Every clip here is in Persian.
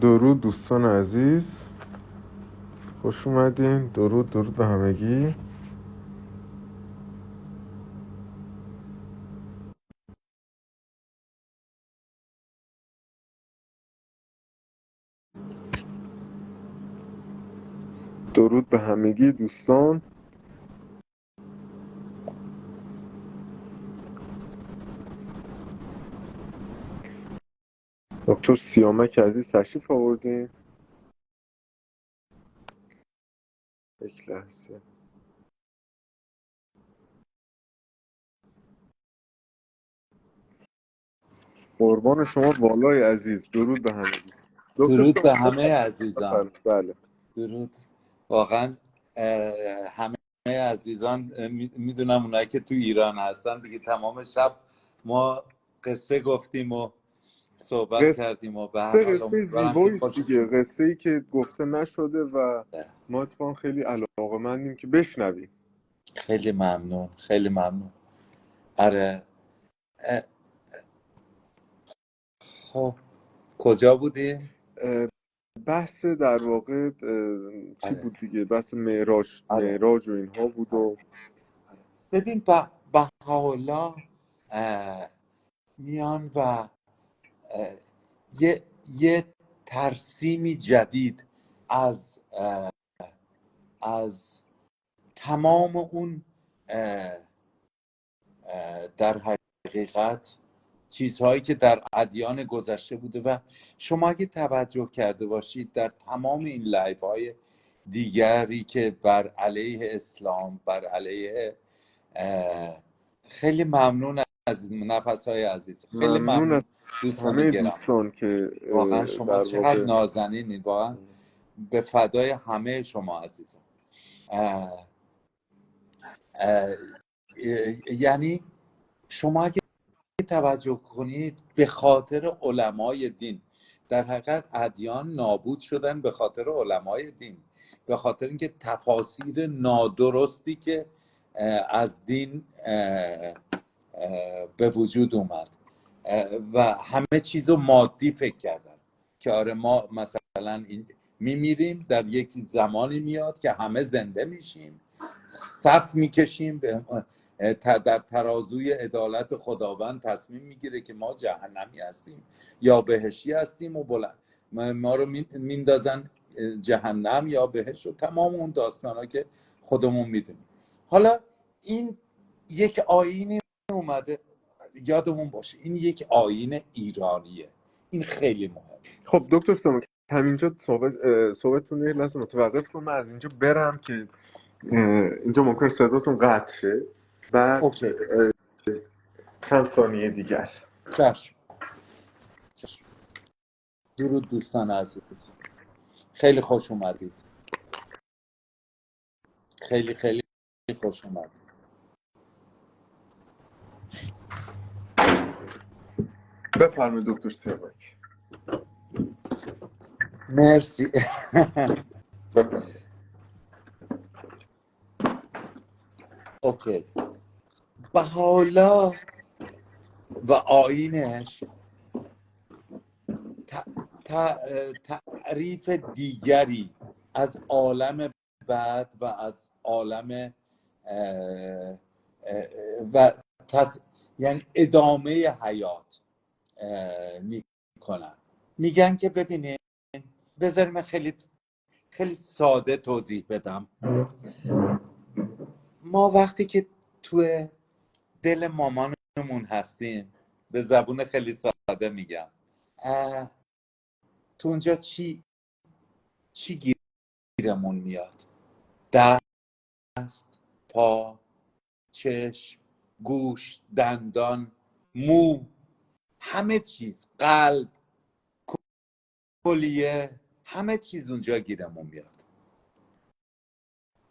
درود دوستان عزیز، خوش اومدین. درود به همگی. درود به همگی دوستان. دکتر سیامک عزیز تشریف آوردین. یک لحظه. قربان شما والای عزیز. درود به همگی. درود به همه عزیزان. بله. درود. واقعا همه عزیزان میدونم اونایی که تو ایران هستن دیگه تمام شب ما قصه گفتیم و صحبت کردیم و به هر حال قصه امیدوارم که زیبایی است دیگه، قصه ای که گفته نشده و ما اتفاقا خیلی علاقه‌مندیم که بشنویم. خیلی ممنون، خیلی ممنون. آره. خب کجا بودیم؟ بحث در واقع چی بود دیگه؟ بحث معراج و اینها بود. و ببین بهاءالله میان و یه ترسیمی جدید از تمام اون در حقیقت چیزهایی که در ادیان گذشته بوده و شما اگه توجه کرده باشید در تمام این لایف های دیگری که بر علیه اسلام، بر علیه خیلی ممنون از نفس های عزیز، خیلی ممنون از دوستان همه گرام. دوستان که واقعا شما در چقدر واقع نازنینید، واقعا به فدای همه شما عزیزان. یعنی شما اگه توجه کنید به خاطر علمای دین، در حقیقت ادیان نابود شدن به خاطر علمای دین، به خاطر اینکه تفاسیر نادرستی که از دین به وجود اومد و همه چیز رو مادی فکر کردن که آره ما مثلا میمیریم، در یک زمانی میاد که همه زنده میشیم، صف میکشیم، در ترازوی عدالت خداوند تصمیم میگیره که ما جهنمی هستیم یا بهشتی هستیم و ما رو میندازن جهنم یا بهشت و تمام اون داستان ها که خودمون میدونیم. حالا این یک آیینی اومده، یادمون باشه این یک آیین ایرانیه، این خیلی مهمه. خب دکتر سامک، همینجا صحبتتون یه لحظه متوقف کنم. من از اینجا برم که اینجا ممکن صداتون قطع شه. بعد اوکی. چند ثانیه دیگر. چشم. درود دوستان عزیز، خیلی خوش اومدید، خیلی خیلی خوش اومدید. بفرمایید دکتر سیامک. مرسی. اوکی. بهاءالله و آیینش تعریف دیگری از عالم بعد و از عالم و یعنی ادامه حیات میکنن. میگن که ببینید، بذارید من خیلی خیلی ساده توضیح بدم. ما وقتی که تو دل مامانمون هستیم، به زبون خیلی ساده میگم، تو اونجا چی گیرمون میاد؟ دست، پا، چشم، گوش، دندان، مو، همه چیز، قلب، کلیه، همه چیز اونجا گیرمون میاد.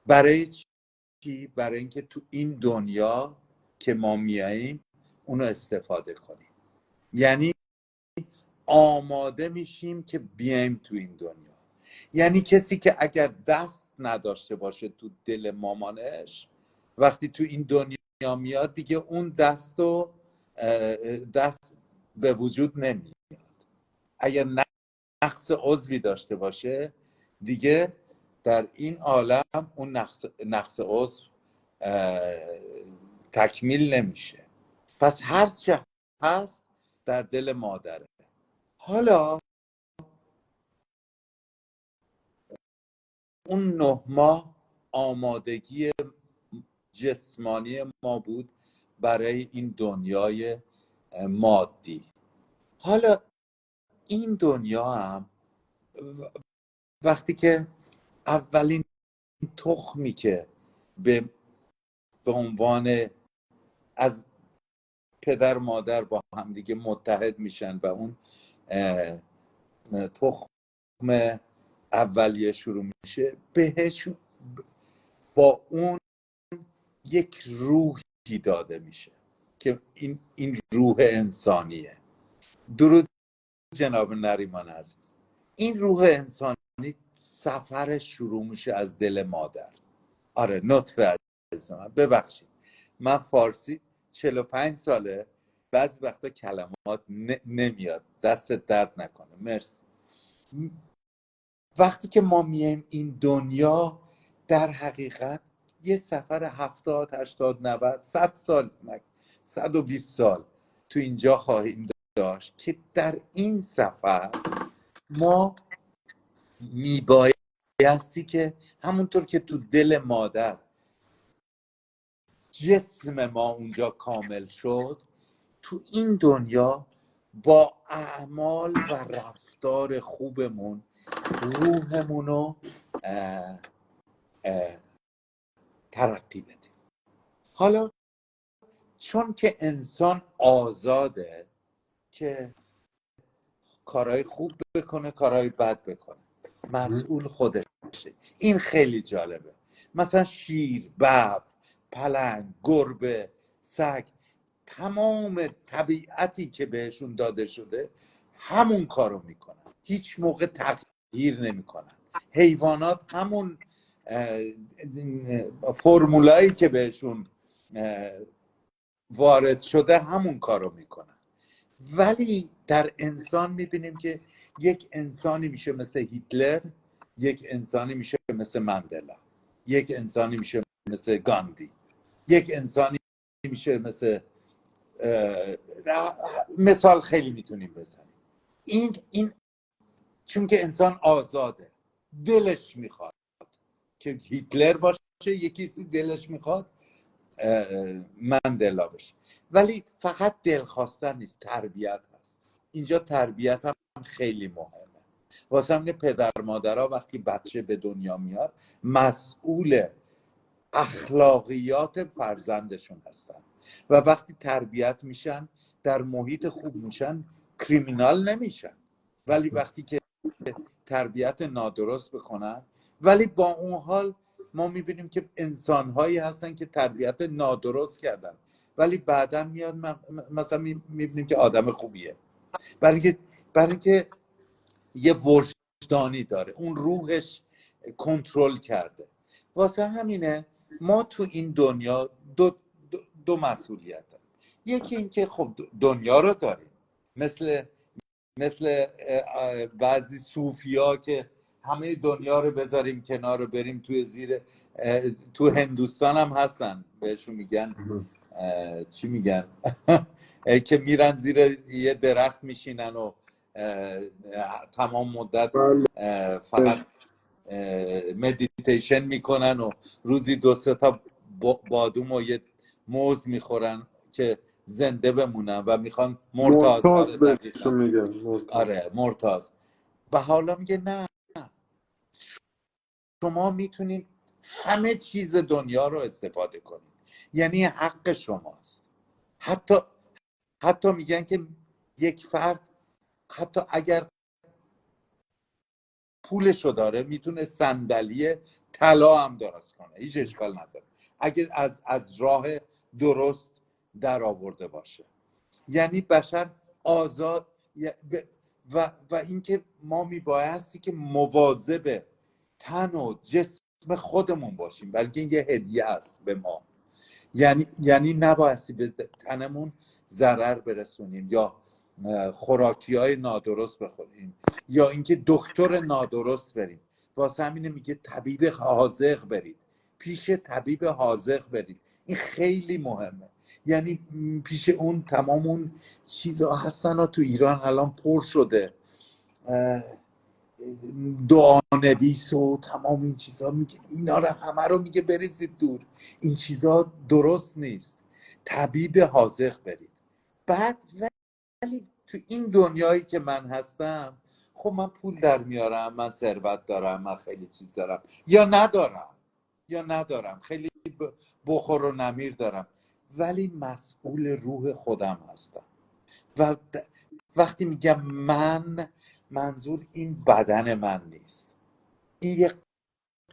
برای چی؟ برای اینکه تو این دنیا که ما میاییم اونو استفاده کنیم. یعنی آماده میشیم که بیایم تو این دنیا. یعنی کسی که اگر دست نداشته باشه تو دل مامانش، وقتی تو این دنیا میاد دیگه اون دست به وجود نمیاد. اگر نقص عضوی داشته باشه دیگه در این عالم اون نقص عضو تکمیل نمیشه. پس هر چه هست در دل مادره. حالا اون 9 ماه آمادگی جسمانی ما بود برای این دنیای مادی. حالا این دنیا هم وقتی که اولین تخمی که به عنوان از پدر مادر با هم دیگه متحد میشن و اون تخم اولیه شروع میشه، بهش با اون یک روحی داده میشه که این روح انسانیه. درود جناب نریمان عزیز. این روح انسانی سفرش شروع میشه از دل مادر. آره نطفه عزیزم، ببخشید من فارسی 45 ساله بعضی وقتا کلمات نمیاد، دست درد نکنه، مرسی. وقتی که ما میایم این دنیا در حقیقت یه سفر 70 80 90 100 سال 120 سال تو اینجا خواهیم داشت که در این سفر ما میبایستی که همونطور که تو دل مادر جسم ما اونجا کامل شد، تو این دنیا با اعمال و رفتار خوبمون روحمون رو ترقی بدیم. حالا چون که انسان آزاده که کارهای خوب بکنه کارهای بد بکنه، مسئول خودشه. این خیلی جالبه. مثلا شیر، ببر، پلنگ، گربه، سگ، تمام طبیعتی که بهشون داده شده همون کارو میکنن، هیچ موقع تغییر نمیکنن. حیوانات همون فرمولایی که بهشون وارد شده همون کارو میکنن. ولی در انسان میبینیم که یک انسانی میشه مثل هیتلر، یک انسانی میشه مثل مندلا، یک انسانی میشه مثل گاندی، یک انسانی میشه مثل مثال خیلی میتونیم بزنیم. این چون که انسان آزاده، دلش میخواد که هیتلر باشه، یکی دلش میخواد مندلا بشه. ولی فقط دل خواستن نیست، تربیت هست. اینجا تربیت هم خیلی مهمه. واسه همین پدر مادرها وقتی بچه به دنیا میاد مسئول اخلاقیات فرزندشون هستن و وقتی تربیت میشن در محیط خوب میشن کریمینال نمیشن. ولی وقتی که تربیت نادرست بکنن، ولی با اون حال ما میبینیم که انسانهایی هستن که تربیت نادرست کردن ولی بعدا میاد مثلا میبینیم که آدم خوبیه، برای اینکه یه وجدانی داره، اون روحش کنترل کرده. واسه همینه ما تو این دنیا دو مسئولیت داریم. یکی این که خب دنیا رو داریم، مثل بعضی صوفیا که همه دنیا رو بذاریم کنار رو بریم توی زیر، تو هندوستان هم هستن بهشون میگن چی میگن که میرن زیر یه درخت میشینن و تمام مدت فقط مدیتیشن میکنن و روزی 2-3 تا بادوم و یه موز میخورن که زنده بمونن و میخوان مرتاز. مرتاز بهشون میگن. آره مرتاز. و حالا میگه نه، شما میتونید همه چیز دنیا رو استفاده کنید، یعنی حق شماست. حتی میگن که یک فرد حتی اگر پولشو داره میتونه صندلی طلا هم درست کنه، هیچ اشکال نداره اگه از راه درست در آورده باشه. یعنی بشر آزاد و اینکه ما میبایستی که مواظب تن و جسم خودمون باشیم، بلکه این یه هدیه است به ما. یعنی نبایستی به تنمون ضرر برسونیم یا خوراکی های نادرست بخوریم یا اینکه دکتر نادرست بریم. واسه همینه میگه طبیب حاذق برید، پیش طبیب حاذق برید. این خیلی مهمه. یعنی پیش اون تمام اون چیزها هستن ها تو ایران الان پر شده، دعانویس و تمام این چیزها، میگه اینا رو همه رو میگه بریزید دور، این چیزها درست نیست، طبیب حاذق برید. بعد ولی تو این دنیایی که من هستم، خب من پول در میارم، من ثروت دارم، من خیلی چیز دارم یا ندارم خیلی بخور و نمیر دارم، ولی مسئول روح خودم هستم. و وقتی میگم من، منظور این بدن من نیست، این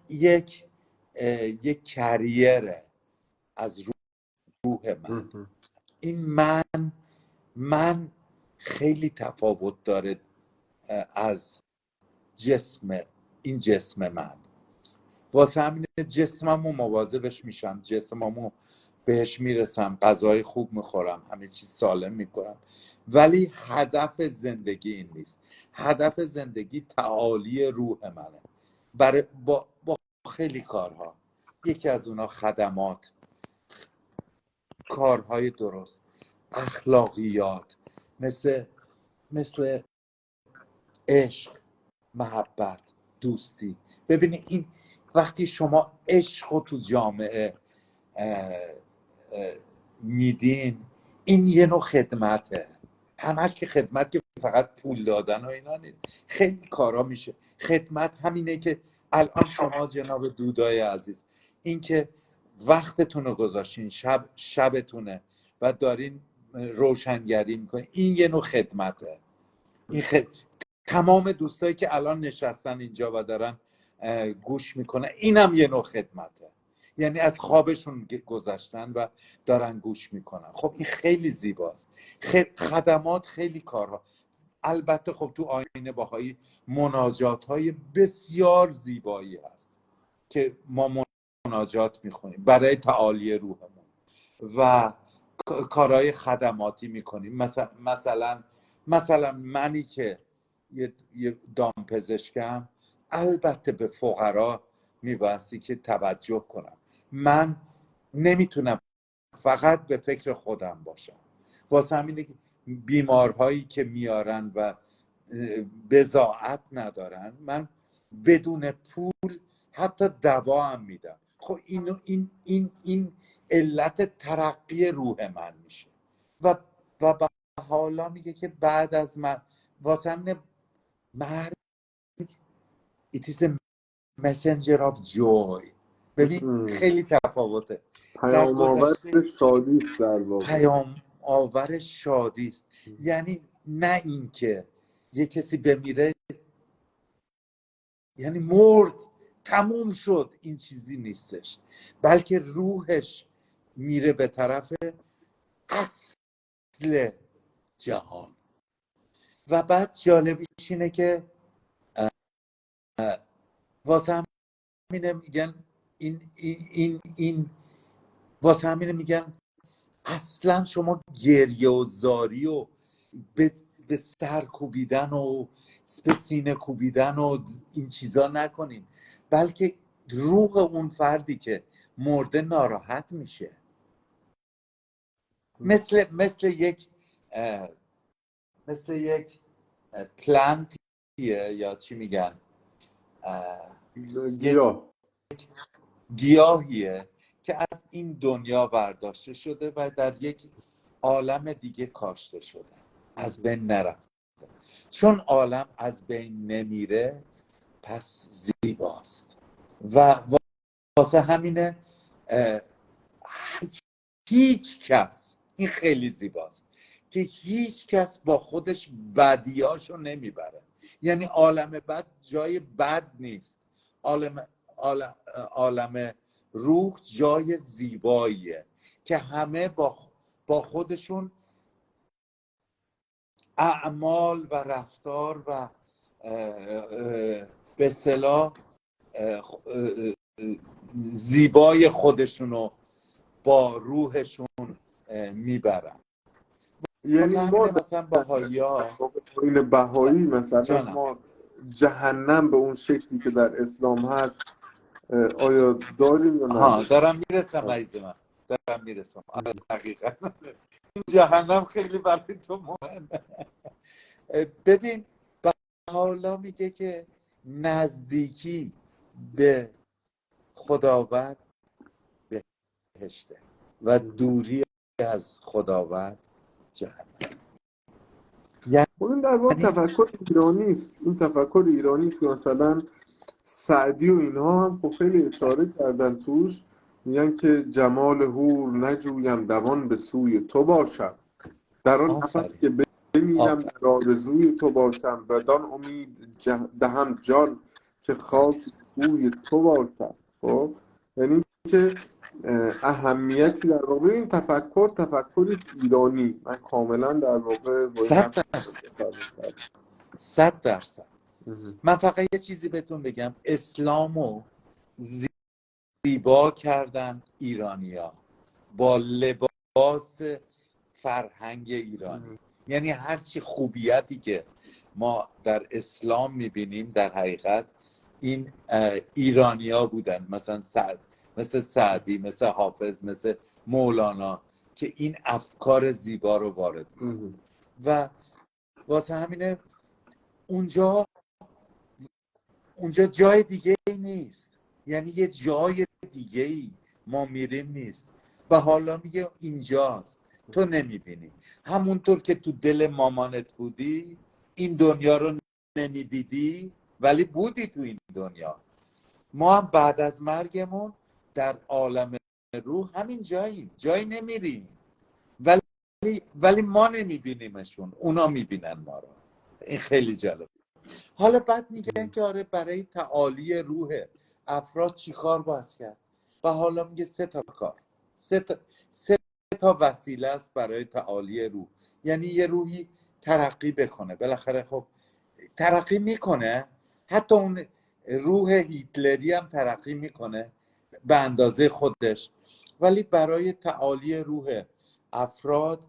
یک کریره از روح من. این من خیلی تفاوت داره از این جسم من. واسه همین جسممو مواظبش میشم، جسممو بهش میرسم، غذای خوب میخورم، همه چیز سالم میکنم، ولی هدف زندگی این نیست. هدف زندگی تعالی روح منه. با خیلی کارها، یکی از اونا خدمات، کارهای درست، اخلاقیات، مثل عشق، محبت، دوستی. ببینید این وقتی شما عشق رو تو جامعه میدین، این یه نوع خدمته. همش که خدمت که فقط پول دادن و اینا نیست، خیلی کارا میشه. خدمت همینه که الان شما جناب دودای عزیز، این که وقتتون رو گذاشتین، شبتونه و دارین روشنگری میکنین، این یه نوع خدمته. تمام دوستایی که الان نشستن اینجا و دارن گوش میکنن، اینم یه نوع خدمته. یعنی از خوابشون گذاشتن و دارن گوش میکنن. خب این خیلی زیباست. خدمات خیلی کارها. البته خب تو آیین بهایی مناجات های بسیار زیبایی هست که ما مناجات میخونیم برای تعالی روحمون و کارهای خدماتی میکنیم. مثلا منی که یه دامپزشکم، البته به فقرا میبایستی که توجه کنم. من نمیتونم فقط به فکر خودم باشم. واسه همینه که بیمارهایی که میارن و بضاعت ندارن، من بدون پول حتی دوا هم میدم. خب این علت ترقی روح من میشه. و حالا میگه که بعد از من، واسه همینه مرگ it is a messenger of joy. ببین خیلی تفاوته. پیام آور شادی است، در واقع پیام آور شادی است. یعنی نه اینکه یه کسی بمیره یعنی مرد، تموم شد، این چیزی نیستش، بلکه روحش میره به طرف اصل جهان. و بعد جالبیش اینه که واسه همینه میگن این واسه همینه میگن اصلا شما گریه و زاری و به سر کوبیدن و به سینه کوبیدن و این چیزا نکنین، بلکه روح اون فردی که مرده ناراحت میشه. مثل یک پلنتیه، یا چی میگن، گیاهیه که از این دنیا برداشته شده و در یک عالم دیگه کاشته شده، از بین نرفته. چون عالم از بین نمیره پس زیباست. و واسه همینه هیچ کس، این خیلی زیباست که هیچ کس با خودش بدیاشو نمیبره. یعنی عالم بد جای بد نیست، عالم روح جای زیباییه که همه با خودشون اعمال و رفتار و به اصطلاح زیبای خودشونو با روحشون میبرن. یعنی واسه ما همینه مثلا بهایی ها. این بهایی مثلا جانم. ما جهنم به اون شکلی که در اسلام هست آیا داریم یا ها نداریم؟ دارم میرسم عزیز من، دارم میرسم. آره حقیقت این جهنم خیلی برای تو مهمه. ببین حالا میگه که نزدیکی به خداوند بهشته و دوری از خداوند جهنم. این در واقع یعنی تفکر ایرانی است. این تفکر ایرانی است که مثلا سعدی و اینها هم خب خیلی اشاره کردن توش، میگن که جمال حور نجویم دوان به سوی تو باشم، در آن نفس آفرین که بمیرم آفرین در آرزوی تو باشم، بدان امید دهم جان که خاک کوی تو باشم. خب یعنی که اهمیتی در واقع این تفکری ایرانی. من کاملا در واقع با این حرف 100%. من فقط یه چیزی بهتون بگم، اسلامو زیبا کردن ایرانیا با لباس فرهنگ ایرانی. یعنی هرچی خوبیتی که ما در اسلام میبینیم در حقیقت این ایرانیا بودن، مثل سعدی، مثل حافظ، مثل مولانا که این افکار زیبا رو وارد می‌کنن. و واسه همینه اونجا جای دیگه نیست، یعنی یه جای دیگه ای ما میریم نیست و حالا میگه اینجاست تو نمیبینی. همونطور که تو دل مامانت بودی این دنیا رو نمیدیدی ولی بودی تو این دنیا. ما هم بعد از مرگمون در عالم روح همین جایی نمیریم ولی ما نمیبینیمشون، اونا میبینن ما رو. این خیلی جالب. حالا بعد میگن که آره برای تعالی روح افراد چی کار باید کرد و حالا میگه 3 تا کار، 3 تا وسیله است برای تعالی روح. یعنی یه روحی ترقی بکنه، بالاخره خب ترقی میکنه، حتی اون روح هیتلری هم ترقی میکنه به اندازه خودش، ولی برای تعالی روح افراد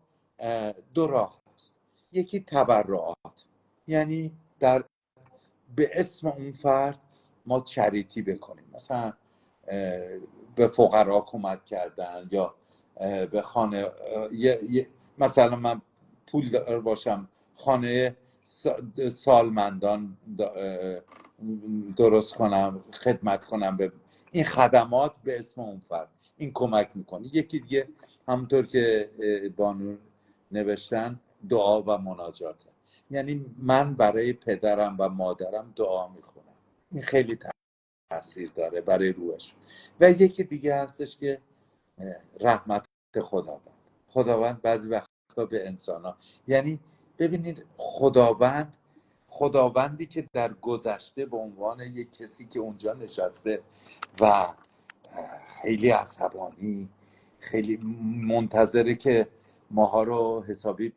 2 راه هست. یکی تبرعات، یعنی به اسم اون فرد ما چریتی بکنیم، مثلا به فقرا کمک کردن یا به خانه مثلا من پول دار باشم خانه سالمندان درست کنم، خدمت کنم، به این خدمات به اسم اون فرد این کمک میکنه. یکی دیگه همونطور که بانو نوشتن دعا و مناجاته، یعنی من برای پدرم و مادرم دعا میکنم، این خیلی تاثیر داره برای روحش. و یکی دیگه هستش که رحمت خداوند بعضی وقتا به انسان ها، یعنی ببینید خداوندی که در گذشته به عنوان یک کسی که اونجا نشسته و خیلی عصبانی، خیلی منتظره که ماها رو حسابی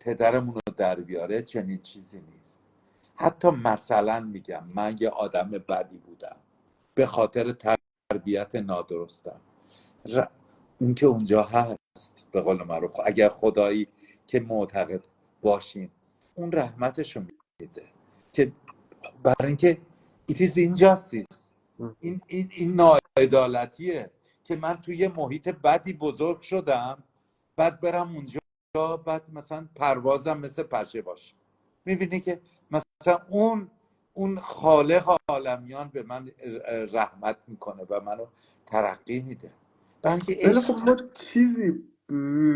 پدرمون رو در بیاره، چنین چیزی نیست. حتی مثلا میگم من یه آدم بدی بودم به خاطر تربیت نادرستم، اون که اونجا هست به قول معروف، اگر خدایی که معتقد باشیم اون رحمتش رو میده که برای اینکه it is injustice، این ناعدالتیه که من توی یه محیط بدی بزرگ شدم بعد برم اونجا بعد مثلا پروازم مثل پشه باشه. میبینی که مثلا اون خالق عالمیان به من رحمت میکنه و منو ترقی میده. بلکه ولی خب عشق ما چیزی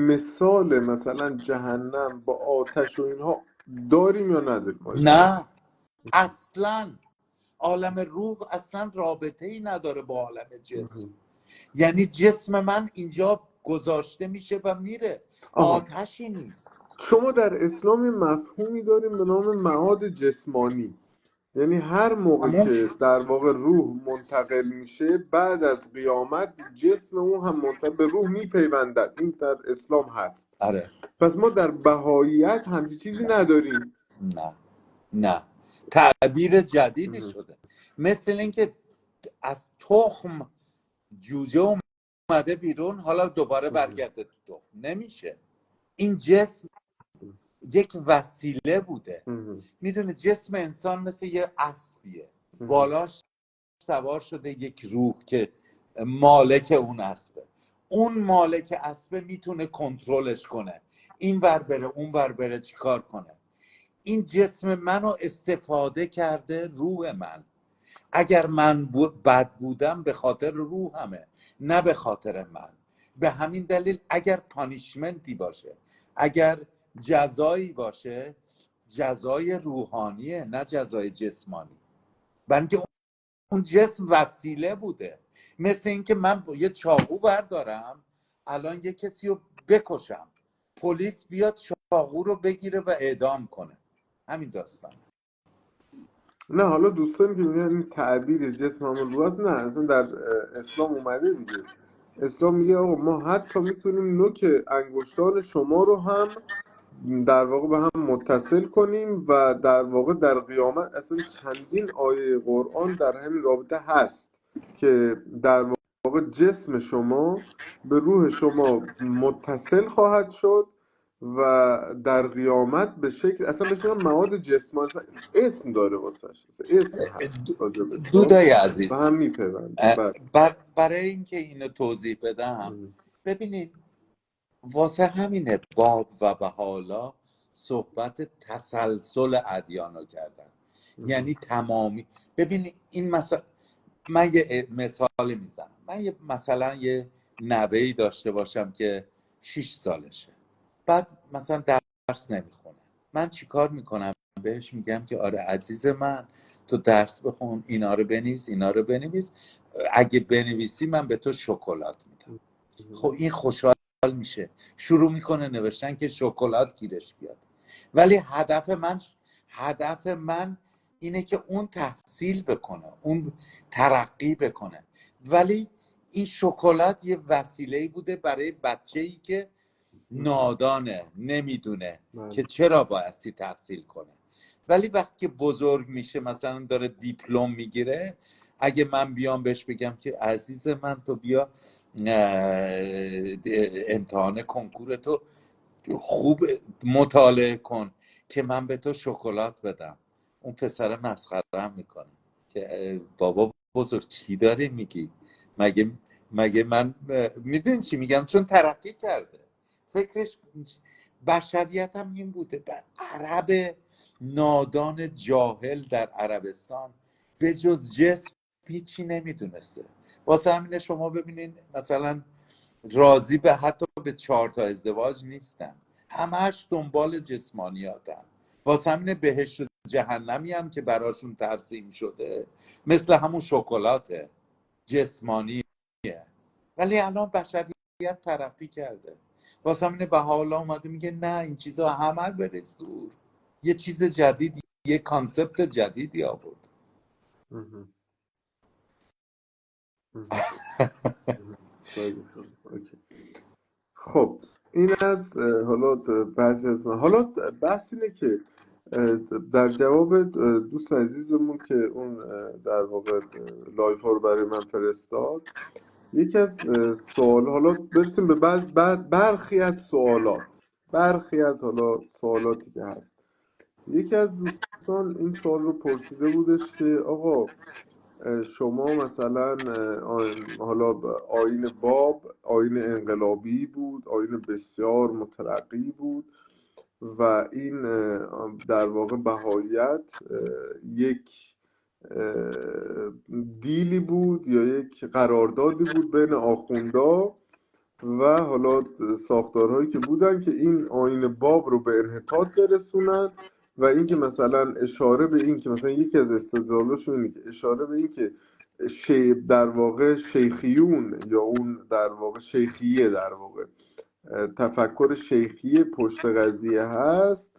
مثال مثلا جهنم با آتش و اینها داریم یا نداریم؟ نه، اصلا عالم روح اصلا رابطه ای نداره با عالم جسم. یعنی جسم من اینجا گذاشته میشه و میره، آها، آتشی نیست. شما در اسلام یه مفهومی داریم به نام معاد جسمانی، یعنی هر موقع تموم که شد. در واقع روح منتقل میشه بعد از قیامت جسم اون هم به روح میپیوندد. این در اسلام هست. آره. پس ما در بهاییت همچین چیزی نداریم. نه تعبیر جدیدی شده، مثل اینکه از تخم جوجه اومده بیرون حالا دوباره برگرده تو تخم، نمیشه. این جسم یک وسیله بوده. مهم. میدونه جسم انسان مثل یه اسبیه، مهم. بالاش سوار شده یک روح که مالک اون اسبه. اون مالک اسبه میتونه کنترلش کنه، این ور بره اون ور بره چیکار کنه. این جسم منو استفاده کرده روح من. اگر من بد بودم به خاطر روحمه، نه به خاطر من. به همین دلیل اگر پانیشمنتی باشه، اگر جزایی باشه، جزای روحانیه نه جزای جسمانی. بلکه اون جسم وسیله بوده. مثل اینکه من با یه چاقو بردارم الان یه کسی رو بکشم، پلیس بیاد چاقو رو بگیره و اعدام کنه. همین داستان. نه حالا دوستانی که میگن این تعبیر جسم همون روح است، نه اصلا در اسلام اومده دیگه. اسلام میگه آقا ما حتی میتونیم نوک انگشتان شما رو هم در واقع به هم متصل کنیم و در واقع در قیامت اصلا چندین آیه قرآن در همین رابطه هست که در واقع جسم شما به روح شما متصل خواهد شد و در قیامت به شکل اصلا بهش میگن مواد جسمانی، اصلا اسم داره واسش، اصلا اسم هست راجبش، خب دودای و عزیز، هم میپیونده. بله. برای اینکه اینو توضیح بدم، ببینید واسه همینه باب و بحالا صحبت تسلسل ادیان رو کردن. یعنی تمامی. ببینید این مثلا من یه مثال میزنم. من مثلا یه نوه‌ای داشته باشم که 6 سالشه، بعد مثلا درس نمیخونه. من چیکار میکنم؟ بهش میگم که آره عزیز من، تو درس بخون، اینا رو بنویس، اینا رو بنویس، اگه بنویسی من به تو شکلات میدم. خب این خوشحال میشه، شروع میکنه نوشتن که شکلات گیرش بیاد. ولی هدف من اینه که اون تحصیل بکنه، اون ترقی بکنه. ولی این شکلات یه وسیله بوده برای بچه‌ای که نادانه، نمیدونه بله. که چرا بایستی تحصیل کنه. ولی وقتی که بزرگ میشه، مثلا داره دیپلم میگیره، اگه من بیام بهش بگم که عزیز من تو بیا امتحان کنکور تو خوب مطالعه کن که من به تو شکلات بدم، اون پسر مسخره هم میکنه که بابا بزرگ چی داری میگی؟ مگه من میدونی چی میگم؟ چون ترقی کرده فکرش. بشریت هم این بوده. عرب نادان جاهل در عربستان به جز جسم هیچی نمیدونسته. واسه همینه شما ببینین مثلا راضی به حتی به 4 تا ازدواج نیستن، همش دنبال جسمانیاتن. واسه همینه بهشت و جهنمی هم که براشون ترسیم شده مثل همون شکلات جسمانیه. ولی الان بشریت ترقی کرده. واسه همینه بهاءالله اومده میگه نه این چیزا همه بریز دور، یه چیز جدید، یه کانسپت جدیدی آورد. مهم. مهم. خیلی خوب. اوکی. خب این از حالا بعضی از من. حالا بحث اینه که در جواب دوست عزیزمون که اون در واقع لایف ها رو برای من فرستاد، یکی از سوال، حالا برسیم به برخی از سوالات، برخی از حالا سوالاتی که هست. یکی از دوستان این سوال رو پرسیده بودش که آقا شما مثلا حالا آیین باب آیین انقلابی بود، آیین بسیار مترقی بود و این در واقع بهاییت یک دیلی بود یا یک قراردادی بود بین آخوندا و حالا ساختارهایی که بودن که این آیین باب رو به انحطاط برسونن و اینکه مثلا اشاره به این که مثلا یکی از استدلالاشون اینه که اشاره به این که در واقع شیخیون یا اون در واقع شیخیه، در واقع تفکر شیخی پشت قضیه هست،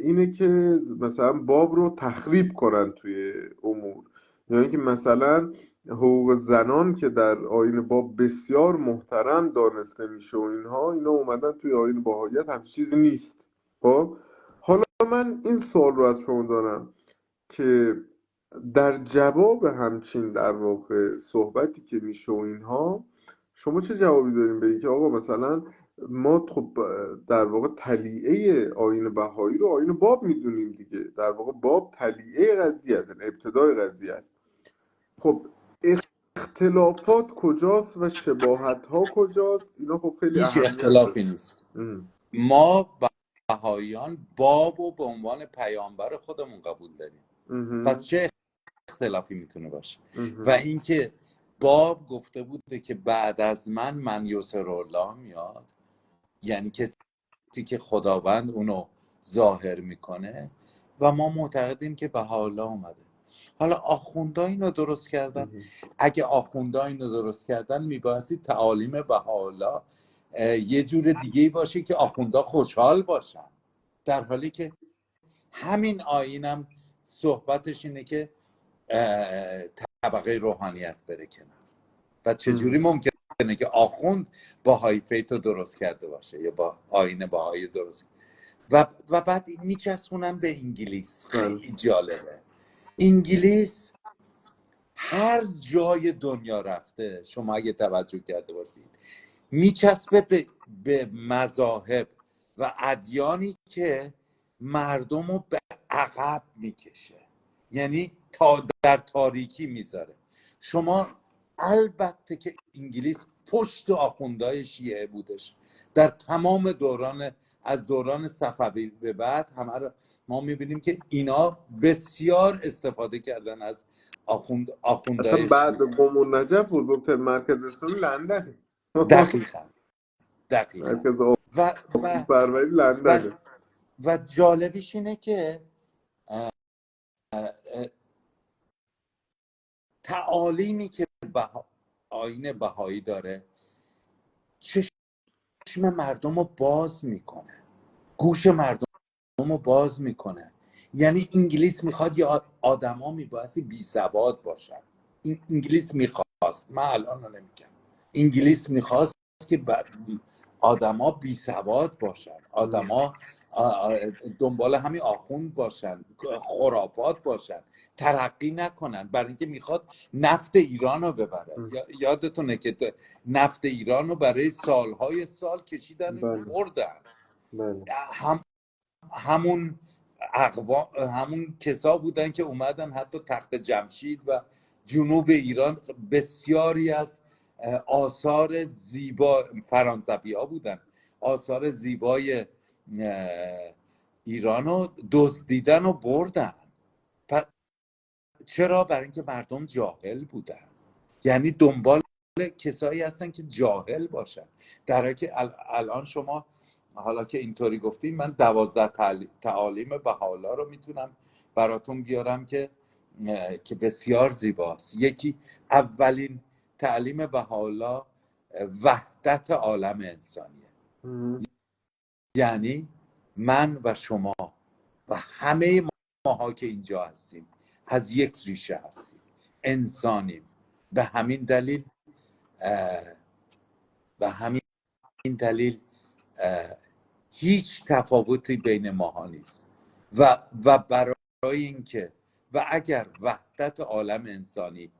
اینه که مثلا باب رو تخریب کنن توی امور. یا اینکه مثلا حقوق زنان که در آیین باب بسیار محترم دانسته میشه و اینها، اینا اومدن توی آیین بهاییت هم چیزی نیست. خب حالا من این سوال رو از شما دارم که در جواب همچین در واقع صحبتی که میشه و اینها، شما چه جوابی داریم به اینکه آقا مثلا ما خب در واقع تلیعه آیین بهایی رو آیین باب میدونیم دیگه. در واقع باب تلیعه قضیه است، یعنی ابتدای قضیه است. خب اختلافات کجاست و شباهت ها کجاست؟ اینا خب خیلی هیچ اهمیت داره. اختلافی نیست. ما بهاییان باب رو به عنوان پیامبر خودمون قبول داریم. پس چه اختلافی میتونه باشه؟ و اینکه باب گفته بوده که بعد از من یسر الله میاد، یعنی کسی که خداوند اونو ظاهر میکنه، و ما معتقدیم که بهاءالله اومده. حالا آخوندا اینو درست کردن. اگه آخوندا اینو درست کردن میبایستی تعالیم بهاءالله یه جور دیگه باشه که آخوندا خوشحال باشن، در حالی که همین آیینم صحبتش اینه که طبقه روحانیت بره کنار. و چجوری ممکنه که آخوند باهایی فیتو درست کرده باشه یا با آیین باهایی درست و بعد میچسبونن به انگلیس. خیلی جالبه. انگلیس هر جای دنیا رفته، شما اگه توجه کرده باشید، میچسبه به مذاهب و ادیانی که مردم رو به عقب میکشه، یعنی تا در تاریکی میذاره. شما البته که انگلیس پشت آخوندهای شیعه بودش در تمام دوران، از دوران صفوی به بعد همه رو ما میبینیم که اینا بسیار استفاده کردن از اصلا آخوندهای بعد شیعه. قم النجف بزرگترین مرکز اسلامی لندنه. دقیقا مرکز و پروری لندنه. و جالبیش اینه که تعالیمی که آیین بهایی داره چشم مردم رو باز میکنه، گوش مردم رو باز میکنه. یعنی انگلیس میخواد یا آدما میبایستی بی سواد باشن. انگلیس میخواست، من الان رو نمیگم، انگلیس میخواست که آدما بی سواد باشن، آدما دنبال همین آخوند باشن، خرافات باشن، ترقی نکنن، برای اینکه میخواد نفت ایران رو ببره. یادتونه که نفت ایران رو برای سالهای سال کشیدن بردن. همون کسا بودن که اومدن حتی تخت جمشید و جنوب ایران بسیاری از آثار زیبا، فرانسوی ها بودن، آثار زیبای ایران رو دزدیدن و بردن. چرا؟ برای اینکه مردم جاهل بودن. یعنی دنبال کسایی هستن که جاهل باشن. در حالی که الان شما، حالا که اینطوری گفتیم، من 12 تعالیم بهاءالله رو میتونم براتون بیارم که بسیار زیباست. یکی، اولین تعلیم بهاءالله وحدت عالم انسانیه. یعنی من و شما و همه ماها که اینجا هستیم از یک ریشه هستیم، انسانیم. به همین دلیل هیچ تفاوتی بین ماها نیست. و برای اینکه و اگر وحدت عالم انسانی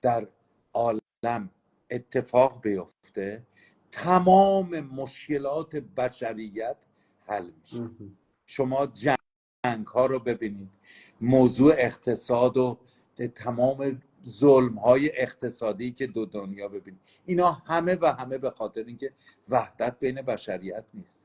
در عالم اتفاق بیفته، تمام مشکلات بشریت حل میشه. شما جنگ ها رو ببینید، موضوع اقتصاد و تمام ظلم های اقتصادی که دو دنیا ببینید، اینا همه به خاطر اینکه وحدت بین بشریت نیست.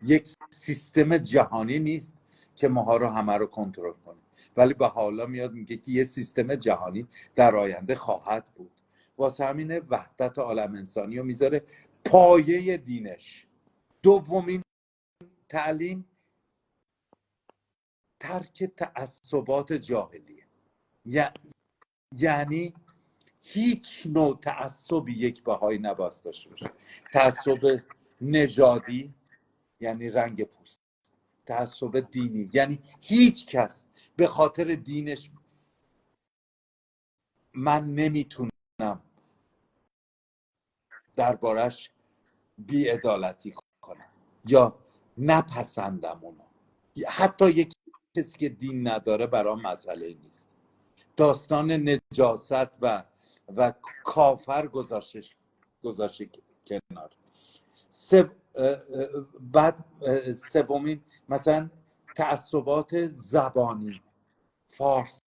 یک سیستم جهانی نیست که ماها رو همه رو کنترل کنه. ولی بهاءالله میاد میگه که یه سیستم جهانی در آینده خواهد بود. واسه همینه وحدت عالم انسانی رو میذاره پایه دینش. دومین تعلیم ترک تعصبات جاهلیه. یعنی هیچ نوع تعصبی یک بهایی نباید داشته باشه. تعصب نژادی یعنی رنگ پوست، تعصب دینی یعنی هیچ کس به خاطر دینش من نمیتونم دربارش بی‌عدالتی کنم یا نپسندم اونو. حتی یک کسی که دین نداره برام مسئله نیست. داستان نجاست و کافر گذاشته کنار. بعد سومین مثلا تعصبات زبانی، فارس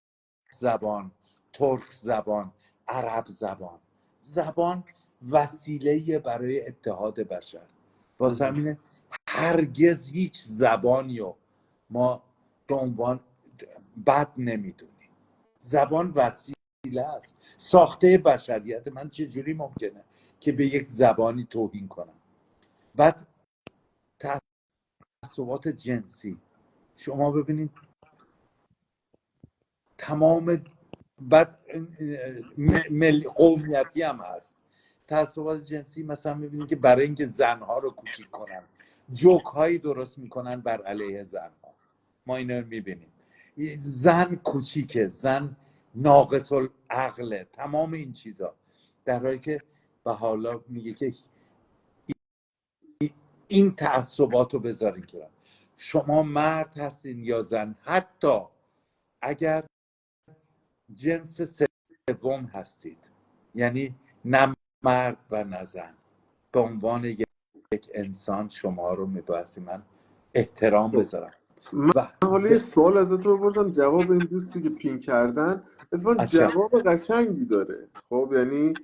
زبان، ترک زبان، عرب زبان. زبان وسیله برای اتحاد بشر. واسه همینه هرگز هیچ زبانی رو ما به عنوان بد نمیدونیم. زبان وسیله است، ساخته بشریت. من چجوری ممکنه که به یک زبانی توهین کنم؟ بعد تعصبات جنسی، شما ببینید تمام، بعد قومیتی هم هست. تعصبات جنسی مثلا میبینید که برای اینکه زنها رو کوچیک کنن جوک هایی درست میکنن بر علیه زنها. ما اینا رو میبینیم، زن کوچیکه، زن ناقص العقله، تمام این چیزا، در حالی که به حالا میگه که این تعصبات رو بذارین کنار. شما مرد هستین یا زن، حتی اگر جنس سوم هستید، یعنی نه مرد و نه زن، به عنوان یک انسان شما رو میبایستی من احترام بذارم. من و حالا یه سوال ازت بپرسم، جواب این دوستی که پین کردن اتفاقا عجب. جواب قشنگی داره. خب یعنی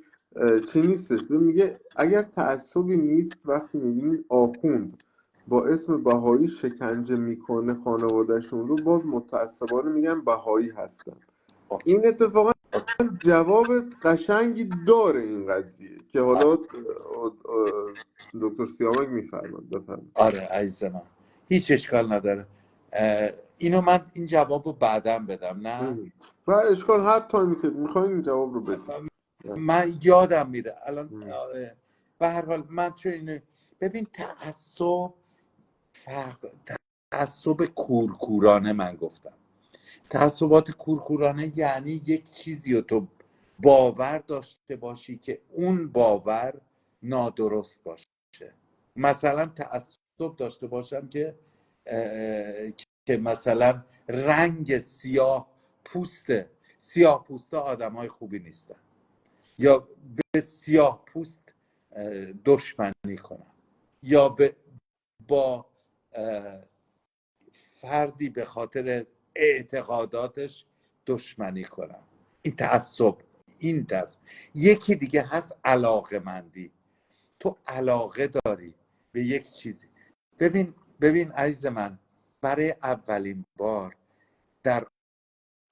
چی نیستش، میگه اگر تعصبی نیست وقتی میبینید آخوند با اسم بهایی شکنجه میکنه خانوادهشون رو، باز متعصبانه میگن بهایی هستن. این اتفاقا جواب قشنگی داره این قضیه که حالا دکتر سیامک میفرماد. بفرماد. آره عزیز من، هیچ اشکال نداره. اینو من این جواب رو بعداً بدم، نه و اشکال هر تایمی که میخواین این جواب رو بدید. من یادم میره الان. به هر حال من چه اینو ببین، تعصب کورکورانه، من گفتم تعصبات کورکورانه یعنی یک چیزی رو تو باور داشته باشی که اون باور نادرست باشه. مثلا تعصب داشته باشم که مثلا رنگ سیاه پوست آدمای خوبی نیستن، یا به سیاه پوست دشمنی کنم، یا با فردی به خاطر اعتقاداتش دشمنی کنم. این تعصب. یکی دیگه هست علاقه‌مندی. تو علاقه داری به یک چیزی. ببین عزیز من، برای اولین بار در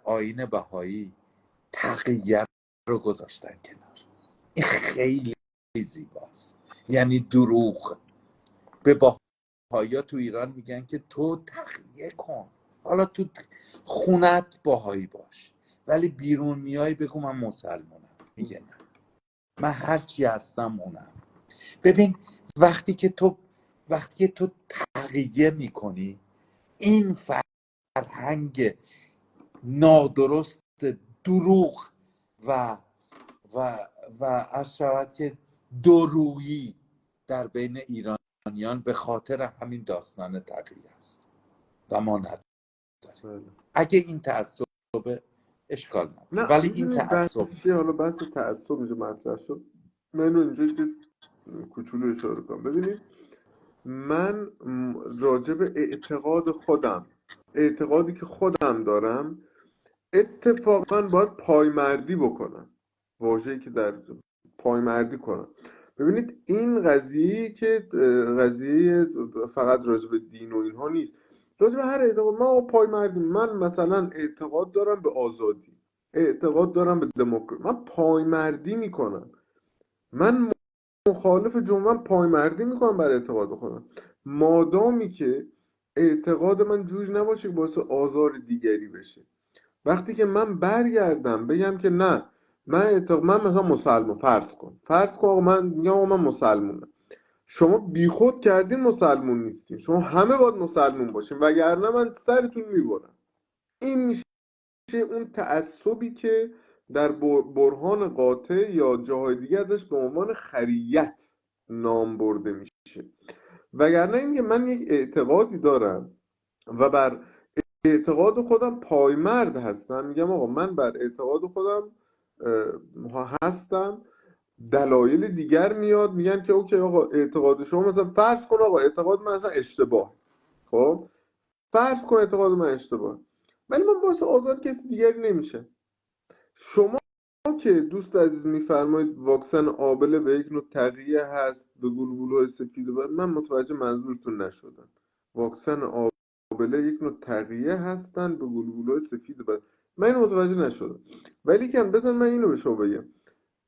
آیین بهایی تقیه رو گذاشتن کنار. این خیلی زیباست. یعنی دروغ. به بهایی تو ایران میگن که تو تقیه کن، حالا تو خونت بهایی باش، ولی بیرون میای بگو من مسلمانم. میگه نه، من هرچی هستم اونم. ببین وقتی که تو تقیه میکنی، این فرهنگ نادرست دروغ و عرض شود که دورویی در بین ایرانیان به خاطر همین داستان تقیه است و ما نداریم. اگه این تعصب اشکال نداره، نه ولی این میدونی تعصب بحث چیه؟ حالا بحث تعصب اینجا مطرح شد، من اینجا یه کوچولو اشاره کنم. ببینید من راجع به اعتقادی که خودم دارم اتفاقا باید پایمردی بکنم، واژه‌ای که در پایمردی کنم. ببینید این قضیه فقط راجع به دین و اینها نیست، راجع به هر اعتقاد. ما پایمردی، من مثلا اعتقاد دارم به آزادی، اعتقاد دارم به دموکراسی، من پایمردی میکنم. من مخالف جمله پایمردی میکنم برای اعتقاد خودم، مادامی که اعتقاد من جوری نباشه که باعث آزار دیگری بشه. وقتی که من برگردم بگم که نه، من مثلا مسلمان، فرض کن آقا من میگم آقا من مسلمانم، شما بیخود کردین مسلمون نیستین، شما همه باید مسلمون باشین وگرنه من سرتون میبرم. این میشه اون تعصبی که در برهان قاطع یا جاهای دیگه ازش به عنوان خریت نام برده میشه. وگرنه اینکه من یک اعتقادی دارم و بر اعتقاد خودم پایمرد هستم، میگم آقا من بر اعتقاد خودم هستم دلایل دیگر میاد میگن که اوکی آقا اعتقاد شما مثلا فرض کن آقا اعتقاد من مثلا اشتباه، خب فرض کن اعتقاد من اشتباه، ولی من باعث آزار کسی دیگری نمیشه. شما که دوست عزیز میفرمایید واکسن آبله به یک نوع تقیه هست به گلبولهای سفید من متوجه منظورتون نشدم. واکسن آبله یک نوع تقیه هستن به گلبولهای سفید من اینو متوجه نشدم. ولی کن بذار من اینو به شما بگم،